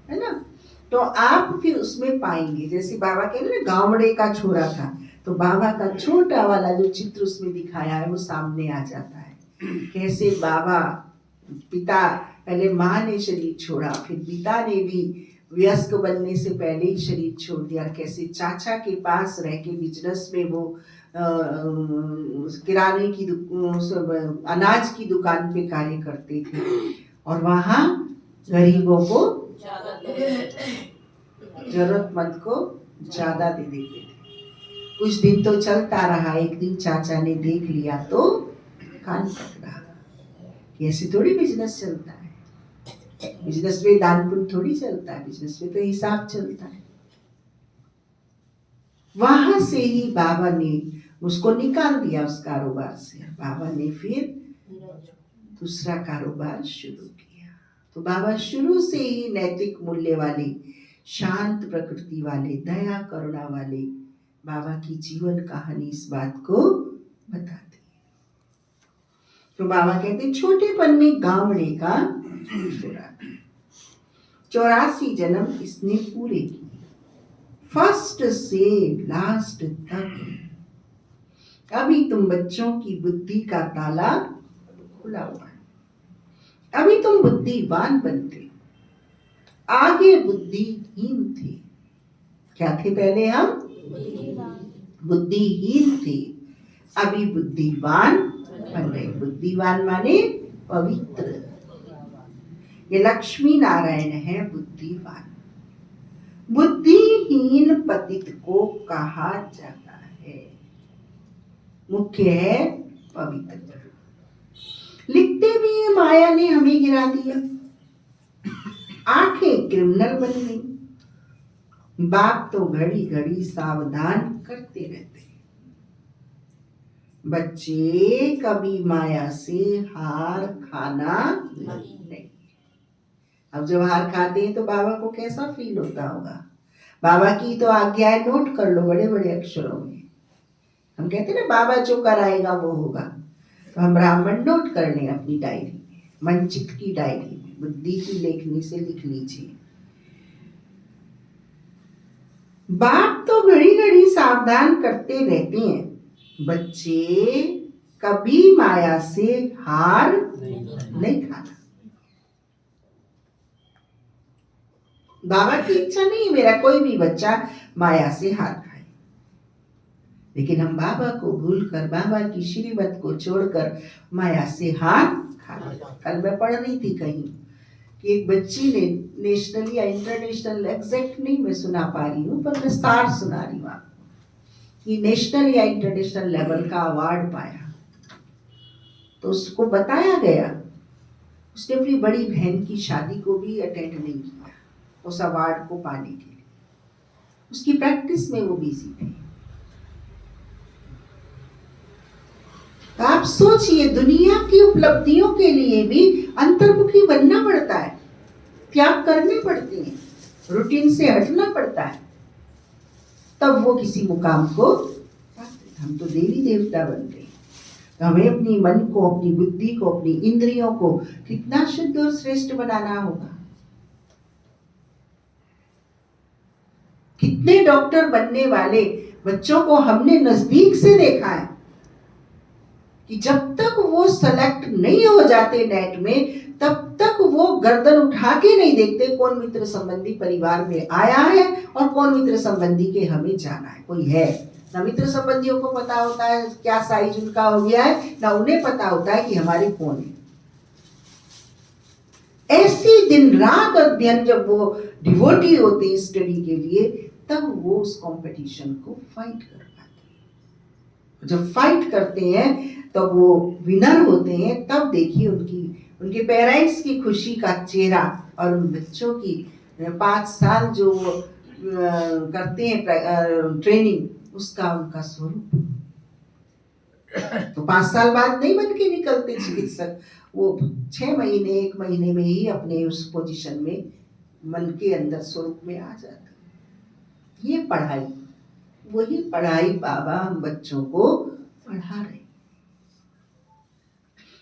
Speaker 1: है ना। तो आप फिर उसमें पाएंगे, जैसे बाबा कह रहे ना गांवड़े का छोरा था, तो बाबा का छोटा वाला जो चित्र उसमें दिखाया है वो सामने आ जाता है। कैसे बाबा पिता, पहले माँ ने शरीर छोड़ा, फिर पिता ने भी वयस्क बनने से पहले ही शरीर छोड़ दिया। कैसे चाचा के पास रह के बिजनेस में वो किराने की अनाज की दुकान पे कार्य करते थे और वहाँ गरीबों को जरूरतमंद को ज्यादा दे देते थे। कुछ दिन तो चलता रहा। एक दिन चाचा ने देख लिया तो कान पकड़ा कि ऐसे थोड़ी बिजनेस चलता है। बिजनेस में दान पुण्य थोड़ी चलता है, बिजनेस में तो हिसाब चलता है। वहां से ही बाबा ने उसको निकाल दिया उस कारोबार से। बाबा ने फिर दूसरा कारोबार शुरू किया। तो बाबा शुरू से ही नैतिक मूल्य वाले, शांत प्रकृति वाले, दया करुणा वाले बाबा की जीवन कहानी इस बात को बताती है। तो बाबा कहते छोटेपन में गावड़े का छोड़ा, 84 जन्म इसने पूरे किए, फर्स्ट से लास्ट तक। अभी तुम बच्चों की बुद्धि का ताला खुला हुआ है, अभी तुम बुद्धिवान बनते, आगे बुद्धिहीन थे। क्या थे पहले? हम बुद्धिहीन थे, अभी बुद्धिवान बन गए। बुद्धिवान माने पवित्र। ये लक्ष्मी नारायण है बुद्धिवान। बुद्धिहीन पतित को कहा जाता है, मुख्य है पवित्र। लिखते भी ये माया ने हमें गिरा दिया, आंखें क्रिमिनल बन गई। बाप तो घड़ी घड़ी सावधान करते रहते हैं, बच्चे कभी माया से हार खाना नहीं। अब जब हार खाते हैं तो बाबा को कैसा फील होता होगा? बाबा की तो आज्ञाएं नोट कर लो बड़े बड़े अक्षरों में। हम कहते हैं ना बाबा जो कराएगा वो होगा, तो हम ब्राह्मण नोट कर लें अपनी डायरी में, मनचित की डायरी में, बुद्धि की लेखनी से लिख लीजिए। बाप तो घड़ी घड़ी सावधान करते रहते हैं, बच्चे कभी माया से हार नहीं खाना। बाबा की इच्छा नहीं मेरा कोई भी बच्चा माया से हार खाए, लेकिन हम बाबा को भूलकर, बाबा की श्रीमत को छोड़कर माया से हार खा लिया। कल मैं पढ़ रही थी कहीं कि एक बच्ची ने नेशनल या इंटरनेशनल, एग्जैक्ट नहीं मैं सुना पा रही हूँ पर मैं सार सुना रही हूँ कि नेशनल या इंटरनेशनल लेवल का अवार्ड पाया। तो उसको बताया गया, उसने अपनी बड़ी बहन की शादी को भी अटेंड नहीं किया उस अवार्ड को पाने के लिए, उसकी प्रैक्टिस में वो बिजी थी। तो आप सोचिए दुनिया की उपलब्धियों के लिए भी अंतर्मुखी बनना पड़ता है, त्याग करने पड़ते हैं, रूटीन से हटना पड़ता है, तब वो किसी मुकाम को। हम तो देवी देवता बन गए, तो हमें अपनी मन को, अपनी बुद्धि को, अपनी इंद्रियों को कितना शुद्ध और श्रेष्ठ बनाना होगा। कितने डॉक्टर बनने वाले बच्चों को हमने नजदीक से देखा है कि जब तक वो सेलेक्ट नहीं हो जाते नेट में, तब तक वो गर्दन उठा के नहीं देखते कौन मित्र संबंधी परिवार में आया है और कौन मित्र संबंधी के हमें जाना है। कोई है ना, मित्र संबंधियों को पता होता है क्या साइज उनका हो गया है, ना उन्हें पता होता है कि हमारे कौन है। ऐसी दिन रात अध्ययन जब वो डिवोटी होते हैं स्टडी के लिए, तब वो उस कंपटीशन को फाइट कर पाते हैं। जब फाइट करते हैं तो वो विनर होते हैं, तब देखिए उनके पेरेंट्स की खुशी का चेहरा, और उन बच्चों की 5 साल जो करते हैं ट्रेनिंग, उसका उनका स्वरूप। तो 5 साल बाद नहीं बन के निकलते चिकित्सक, वो 6 महीने 1 महीने में ही अपने उस पोजीशन में, मन के अंदर स्वरूप में आ जाते। ये पढ़ाई, वही पढ़ाई बाबा हम बच्चों को पढ़ा रहे।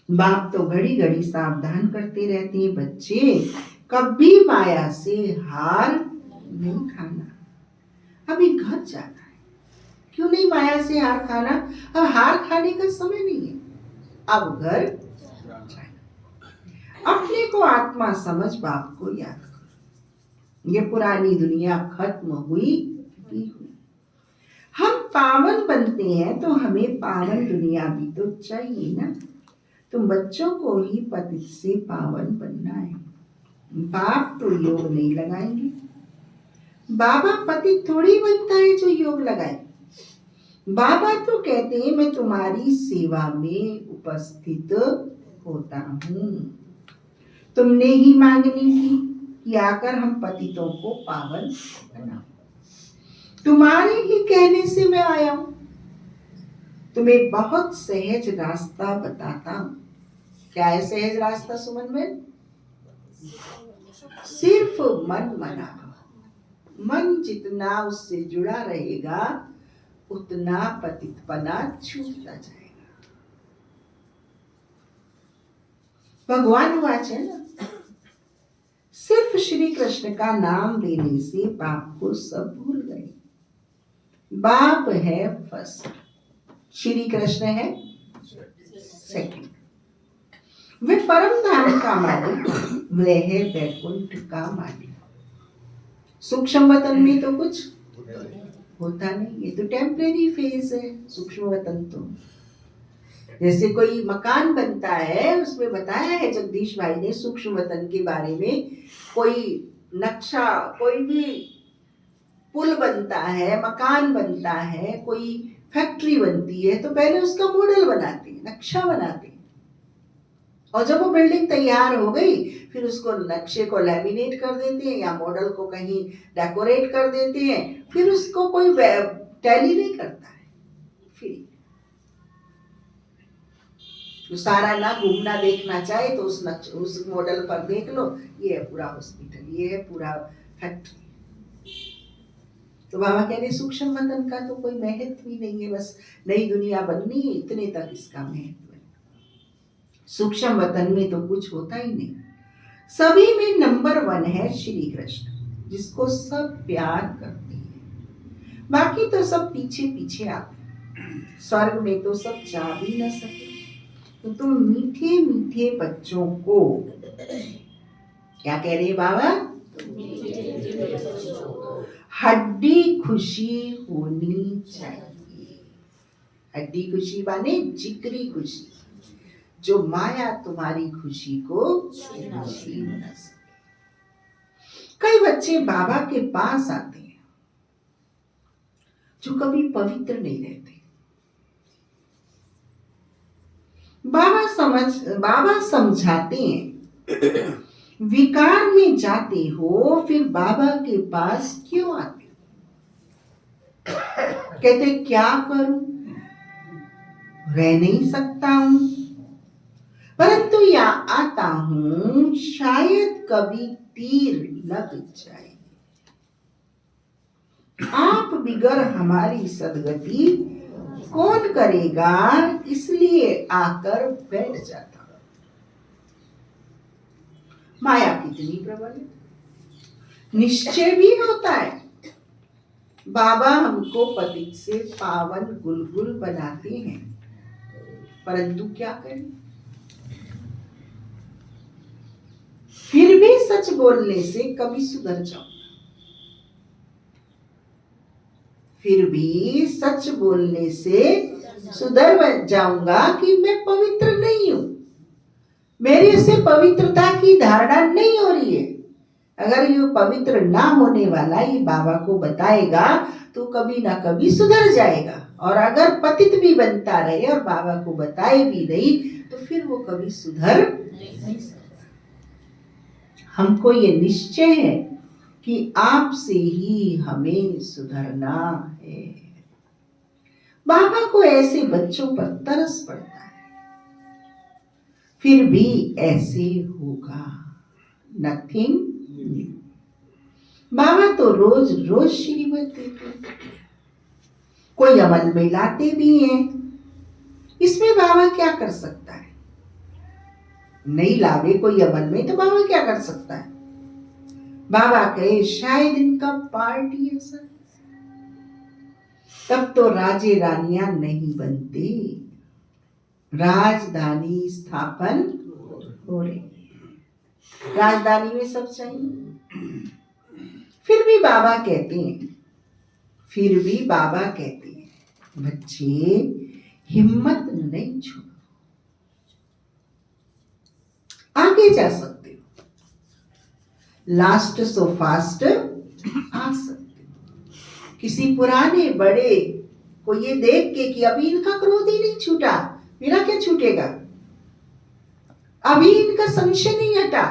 Speaker 1: बाप तो घड़ी घड़ी सावधान करते रहते हैं, बच्चे कभी माया से हार नहीं खाना। अभी घर जाना है, क्यों नहीं माया से हार खाना? अब हार खाने का समय नहीं है, अब घर जाना। अपने को आत्मा समझ बाप को याद करो। ये पुरानी दुनिया खत्म हुई ही हुई। हम पावन बनते हैं तो हमें पावन दुनिया भी तो चाहिए ना। तुम बच्चों को ही पतित से पावन बनना है, बाप तो योग नहीं लगाएंगे। बाबा पतित थोड़ी बनता है जो योग लगाए। बाबा तो कहते हैं मैं तुम्हारी सेवा में उपस्थित होता हूँ। तुमने ही मांगनी थी कि आकर हम पतितों को पावन बनाओ, तुम्हारे ही कहने से मैं आया हूं। तुम्हें बहुत सहज रास्ता बताता हूं। क्या है सहज रास्ता सुमन में? सिर्फ मन मना। मन जितना उससे जुड़ा रहेगा उतना पतितपना छूटता जाएगा। भगवान वाच है ना। सिर्फ श्री कृष्ण का नाम लेने से बाप को सब भूल गए। बाप है फर्स्ट, श्री कृष्ण है सेकंड। वे परम धाम का मालिक, वे है वैकुंठ का मालिक। सूक्ष्म वतन में तो कुछ होता नहीं, ये तो टेम्परेरी फेज है। सूक्ष्म वतन तो जैसे कोई मकान बनता है, उसमें बताया है जगदीश भाई ने सूक्ष्म वतन के बारे में। कोई नक्शा, कोई भी पुल बनता है, मकान बनता है, कोई फैक्ट्री बनती है, तो पहले उसका मॉडल बनाते हैं, नक्शा बनाते हैं। और जब वो बिल्डिंग तैयार हो गई, फिर उसको नक्शे को लैमिनेट कर देते हैं या मॉडल को कहीं डेकोरेट कर देते हैं। फिर उसको कोई टैली नहीं करता है। फिर जो सारा ना घूमना देखना चाहे तो उस मॉडल पर देख लो, ये है पूरा हॉस्पिटल, ये है पूरा फैक्ट्री। तो बाबा कह रहे सूक्ष्म वतन का तो कोई महत्व ही नहीं है, बस नई दुनिया बननी है, इतने तक इसका महत्व है। सूक्ष्म वतन में तो कुछ होता ही नहीं। सभी में नंबर 1 है श्री कृष्ण, जिसको सब प्यार करते हैं। बाकी तो सब पीछे पीछे आते। स्वर्ग में तो सब जा भी न सके, तो तुम मीठे मीठे बच्चों को क्या कह रहे बाबा? हड्डी खुशी होनी चाहिए। हड्डी खुशी माने जिगरी खुशी, जो माया तुम्हारी खुशी को छीन न सके। कई बच्चे बाबा के पास आते हैं जो कभी पवित्र नहीं रहते। बाबा समझाते हैं, विकार में जाते हो, फिर बाबा के पास क्यों आते हो? कहते क्या करूं, रह नहीं सकता हूं, परंतु यहाँ आता हूं, शायद कभी तीर लग जाए। आप बिगर हमारी सदगति कौन करेगा, इसलिए आकर बैठ जाता। माया कितनी प्रबल है, निश्चय भी होता है। बाबा हमको पतित से पावन गुलगुल बनाते हैं, परंतु क्या करें? फिर भी सच बोलने से कभी सुधर जाऊंगा, फिर भी सच बोलने से सुधर जाऊंगा कि मैं पवित्र नहीं हूं, मेरे से पवित्रता की धारणा नहीं हो रही है। अगर ये पवित्र ना होने वाला ये बाबा को बताएगा तो कभी ना कभी सुधर जाएगा। और अगर पतित भी बनता रहे और बाबा को बताए भी नहीं, तो फिर वो कभी सुधर नहीं सकता। हमको ये निश्चय है कि आपसे ही हमें सुधरना है। बाबा को ऐसे बच्चों पर तरस पड़ता है, फिर भी ऐसे होगा, नथिंग। बाबा तो रोज रोज श्रीमत देते, कोई अमल में लाते भी हैं। इसमें बाबा क्या कर सकता है? नहीं लावे कोई अमल में तो बाबा क्या कर सकता है? बाबा कहे शायद इनका पार्ट ही ऐसा, तब तो राजे रानियां नहीं बनते, राजधानी स्थापन हो रही। राजधानी में सब चाहिए। फिर भी बाबा कहते हैं, बच्चे हिम्मत नहीं छोड़ो, आगे जा सकते हो, लास्ट सो फास्ट आ सकते हो। किसी पुराने बड़े को ये देख के कि अभी इनका क्रोध ही नहीं छूटा, मेरा क्या छूटेगा, अभी इनका संशय नहीं हटा,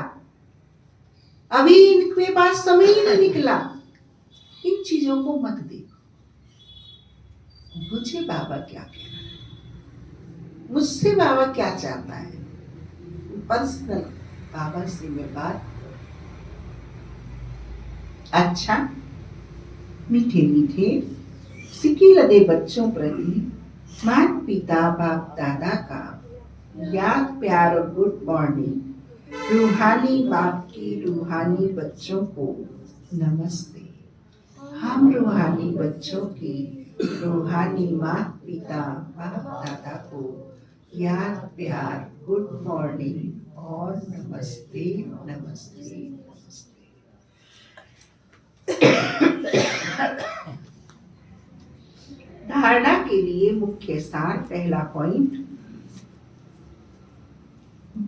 Speaker 1: अभी इनके पास समय ही नहीं निकला, इन चीजों को मत देखो। मुझे बाबा क्या कह रहा है, मुझसे बाबा क्या चाहता है, पर्सनल बाबा से मैं बात। अच्छा, मीठे मीठे सिक्की लदे बच्चों प्रति माता पिता बाप दादा का याद, प्यार और गुड मॉर्निंग रूहानी बाप की रूहानी बच्चों को नमस्ते। हम रूहानी बच्चों की रूहानी माँ पिता बाप दादा को याद, प्यार, गुड मॉर्निंग और नमस्ते नमस्ते नमस्ते। धारणा के लिए मुख्य सार, पहला पॉइंट,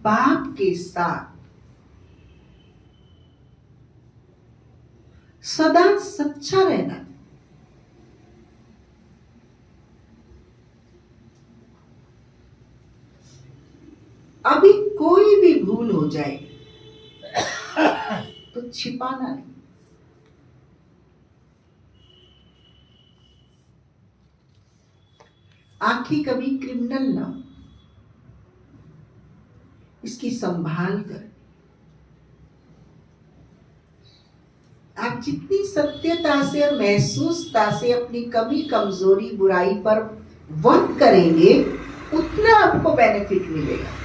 Speaker 1: बाप के साथ सदा सच्चा रहना। अभी कोई भी भूल हो जाए तो छिपाना नहीं। आंखें कभी क्रिमिनल ना हो, इसकी संभाल कर आप जितनी सत्यता से और महसूसता से अपनी कमी कमजोरी बुराई पर वर्क करेंगे उतना आपको बेनिफिट मिलेगा।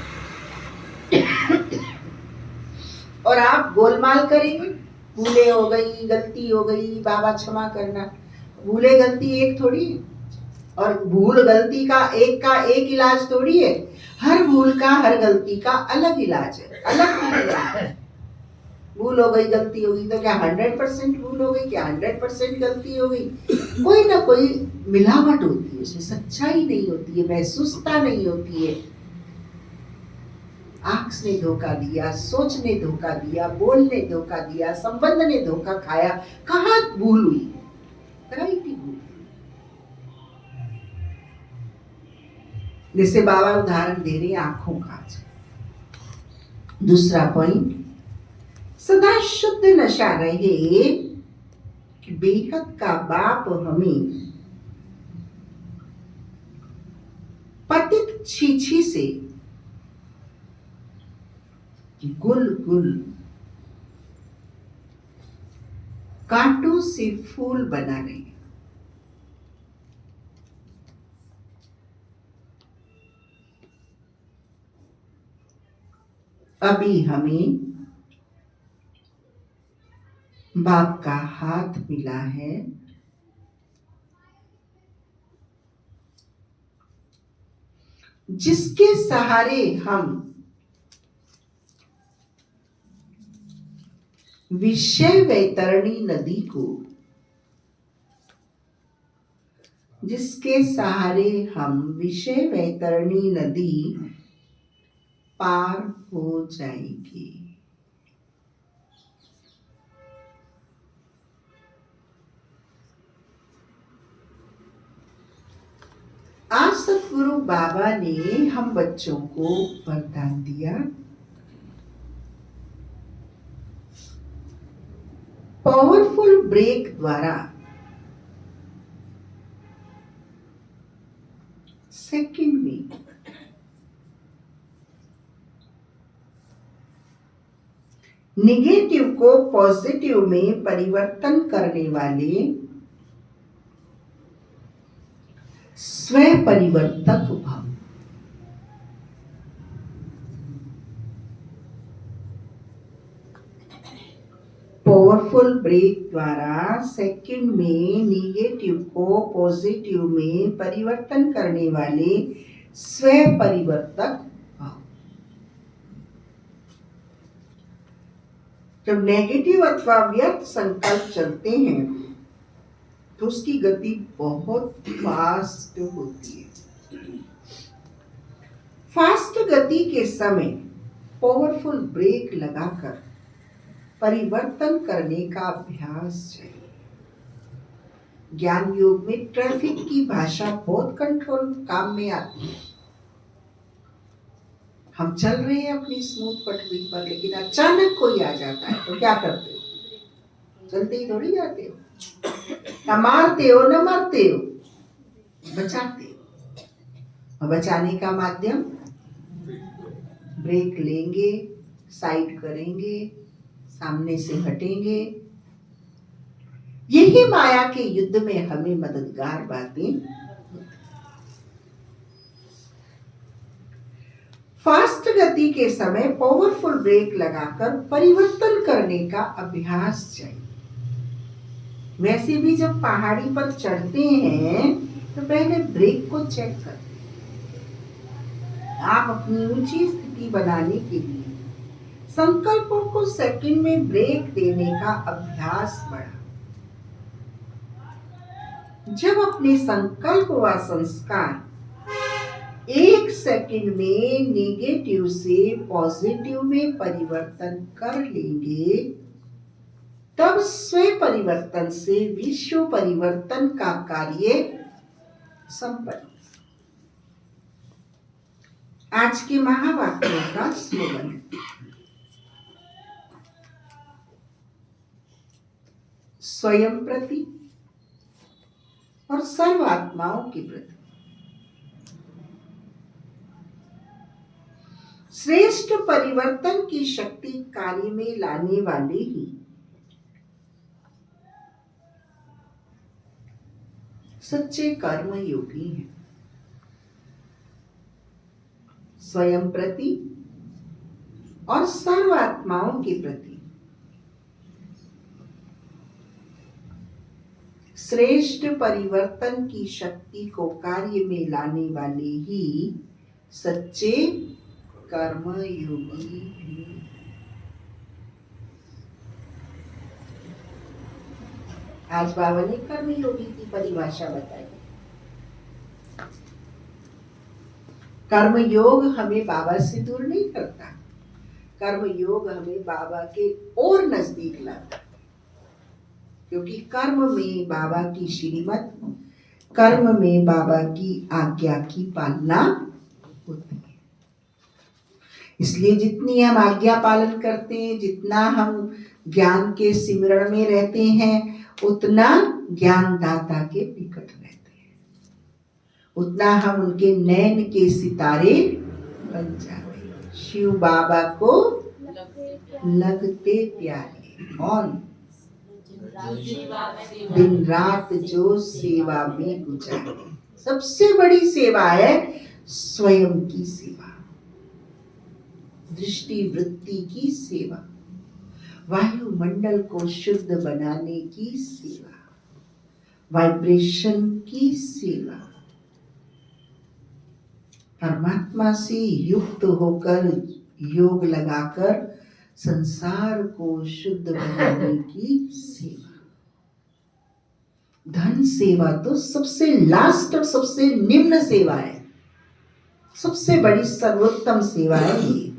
Speaker 1: और आप गोलमाल करेंगे, भूले हो गई, गलती हो गई, बाबा क्षमा करना। भूले गलती एक थोड़ी है, और भूल गलती का एक इलाज थोड़ी है। हर भूल का, हर गलती का अलग इलाज है, अलग इलाज है। भूल हो गई, गलती हो गई तो क्या 100% भूल हो गई, क्या 100% गलती हो गई? कोई ना कोई मिलावट होती है, उसमें सच्चाई नहीं होती है, महसूसता नहीं होती है। आंख ने धोखा दिया, सोच ने धोखा दिया, बोल ने धोखा दिया, संबंध ने धोखा खाया। कहाँ भूल हुई? राइट ही भूल। जैसे बाबा उदाहरण दे रहे हैं आंखों का। दूसरा पॉइंट, सदा शुद्ध नशा रहे कि बेहद का बाप हमें पतित छीछी से गुल गुल, कांटों से फूल बना रहे। अभी हमें बाप का हाथ मिला है, जिसके सहारे हम विषय वैतरणी नदी को, जिसके सहारे हम विषय वैतरणी नदी पार हो जाएगी। आज सतगुरु बाबा ने हम बच्चों को वरदान दिया, पावरफुल ब्रेक द्वारा सेकंड में निगेटिव को पॉजिटिव में परिवर्तन करने वाले स्व परिवर्तक भाव, पावरफुल ब्रेक द्वारा सेकंड में निगेटिव को पॉजिटिव में परिवर्तन करने वाले स्व परिवर्तक भाव। जब नेगेटिव अथवा व्यर्थ संकल्प चलते हैं तो उसकी गति बहुत फास्ट होती है। फास्ट गति के समय पावरफुल ब्रेक लगाकर परिवर्तन करने का अभ्यास चाहिए। ज्ञान योग में ट्रैफिक की भाषा बहुत कंट्रोल काम में आती है। हम चल रहे हैं अपनी स्मूथ पटरी पर, लेकिन अचानक कोई आ जाता है तो क्या करते हो? चलते ही थोड़ी जाते हो, न मारते हो न मरते हो, बचाते हो। और बचाने का माध्यम ब्रेक लेंगे, साइड करेंगे, सामने से हटेंगे। यही माया के युद्ध में हमें मददगार बातें। फास्ट गति के समय पावरफुल ब्रेक लगाकर परिवर्तन करने का अभ्यास चाहिए। वैसे भी जब पहाड़ी पर चढ़ते हैं तो पहले ब्रेक को चेक करते हैं। आप अपनी ऊंची स्थिति बनाने के लिए संकल्पों को सेकंड में ब्रेक देने का अभ्यास बढ़ा। जब अपने संकल्प व संस्कार 1 सेकंड में नेगेटिव से पॉजिटिव में परिवर्तन कर लेंगे, तब स्वयं परिवर्तन से विश्व परिवर्तन का कार्य संपन्न। आज के महावाक्यों का स्लोगन है, स्वयं प्रति और सर्व आत्माओं के प्रति श्रेष्ठ परिवर्तन की शक्ति कार्य में लाने वाले ही सच्चे कर्म योगी हैं। स्वयं प्रति और सर्व आत्माओं के प्रति श्रेष्ठ परिवर्तन की शक्ति को कार्य में लाने वाले ही सच्चे कर्म योगी हैं। आज बाबा ने कर्म योगी की परिभाषा बताई। कर्म योग हमें बाबा से दूर नहीं करता, कर्म योग हमें बाबा के और नजदीक लाता है। क्योंकि कर्म में बाबा की श्रीमत, कर्म में बाबा की आज्ञा की पालना होती है। इसलिए जितनी हम आज्ञा पालन करते हैं, जितना हम ज्ञान के सिमरण में रहते हैं, उतना ज्ञानदाता के निकट रहते हैं, उतना हम उनके नैन के सितारे बन जाते हैं। शिव बाबा को लगते प्यारे और दिन रात जो सेवा में गुजारे। सबसे बड़ी सेवा है स्वयं की सेवा, दृष्टि वृत्ति की सेवा, वायुमंडल को शुद्ध बनाने की सेवा, वाइब्रेशन की सेवा, परमात्मा से युक्त होकर योग लगाकर संसार को शुद्ध बनाने की सेवा। धन सेवा तो सबसे लास्ट और सबसे निम्न सेवा है, सबसे बड़ी सर्वोत्तम सेवा है ये।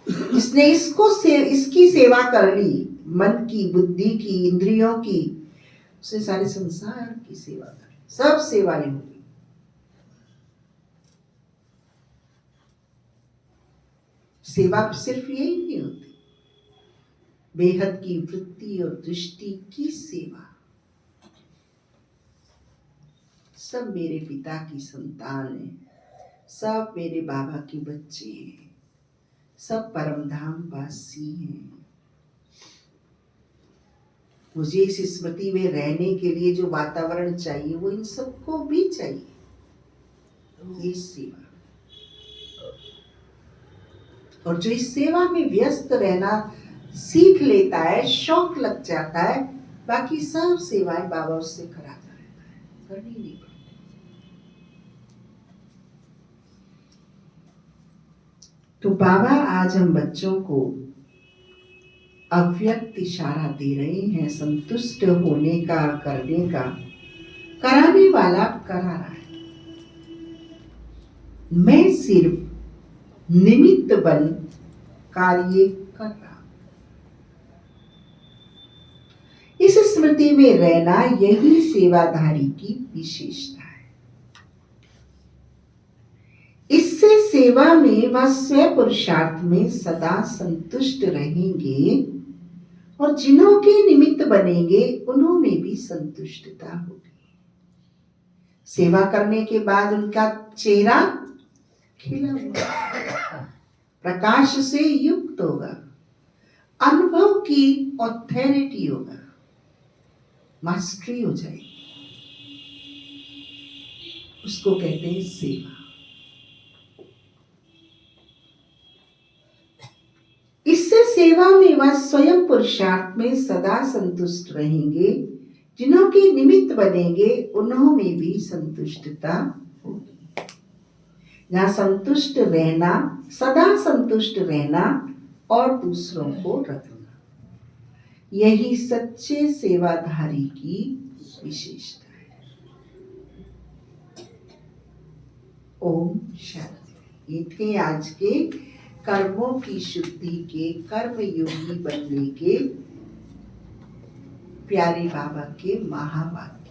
Speaker 1: जिसने इसकी सेवा कर ली, मन की, बुद्धि की, इंद्रियों की, उसने सारे संसार की सेवा कर ली। सब सेवाएं होगी। सेवा सिर्फ यही नहीं होती, बेहद की वृत्ति और दृष्टि की सेवा। सब मेरे पिता की संतान है, सब मेरे बाबा के बच्चे हैं, सब परम धाम वासी हैं। मुझे इस स्मृति में रहने के लिए जो वातावरण चाहिए वो इन सबको भी चाहिए। ये सेवा, और जो इस सेवा में व्यस्त रहना सीख लेता है, शौक लग जाता है, बाकी सब सेवाएं बाबा उससे कराता रहता है, करनी नहीं पड़ती। तो बाबा आज हम बच्चों को अव्यक्त इशारा दे रहे हैं, संतुष्ट होने का, करने का। कराने वाला करा रहा है, मैं सिर्फ निमित्त बन कार्य कर रहा हूं। इस स्मृति में रहना यही सेवाधारी की विशेषता है। इससे सेवा में व स्व पुरुषार्थ में सदा संतुष्ट रहेंगे और जिन्हों के निमित्त बनेंगे उन्होंने भी संतुष्टता होगी। सेवा करने के बाद उनका चेहरा खिला हुआ, प्रकाश से युक्त होगा, अनुभव की ऑथेरिटी होगा, मास्टरी हो जाएगी। उसको कहते हैं सेवा। सेवा में व स्वयं पुरुषार्थ में सदा संतुष्ट रहेंगे। जिन्हों के निमित्त बनेंगे उन्हों में भी संतुष्टता होगी। जहाँ संतुष्ट रहना, सदा संतुष्ट रहना और दूसरों को रखना, यही सच्चे सेवाधारी की विशेषता है। ओम शांति। ये थे आज के कर्मों की शुद्धि के, कर्म योगी बनने के प्यारे बाबा के महावाक्य।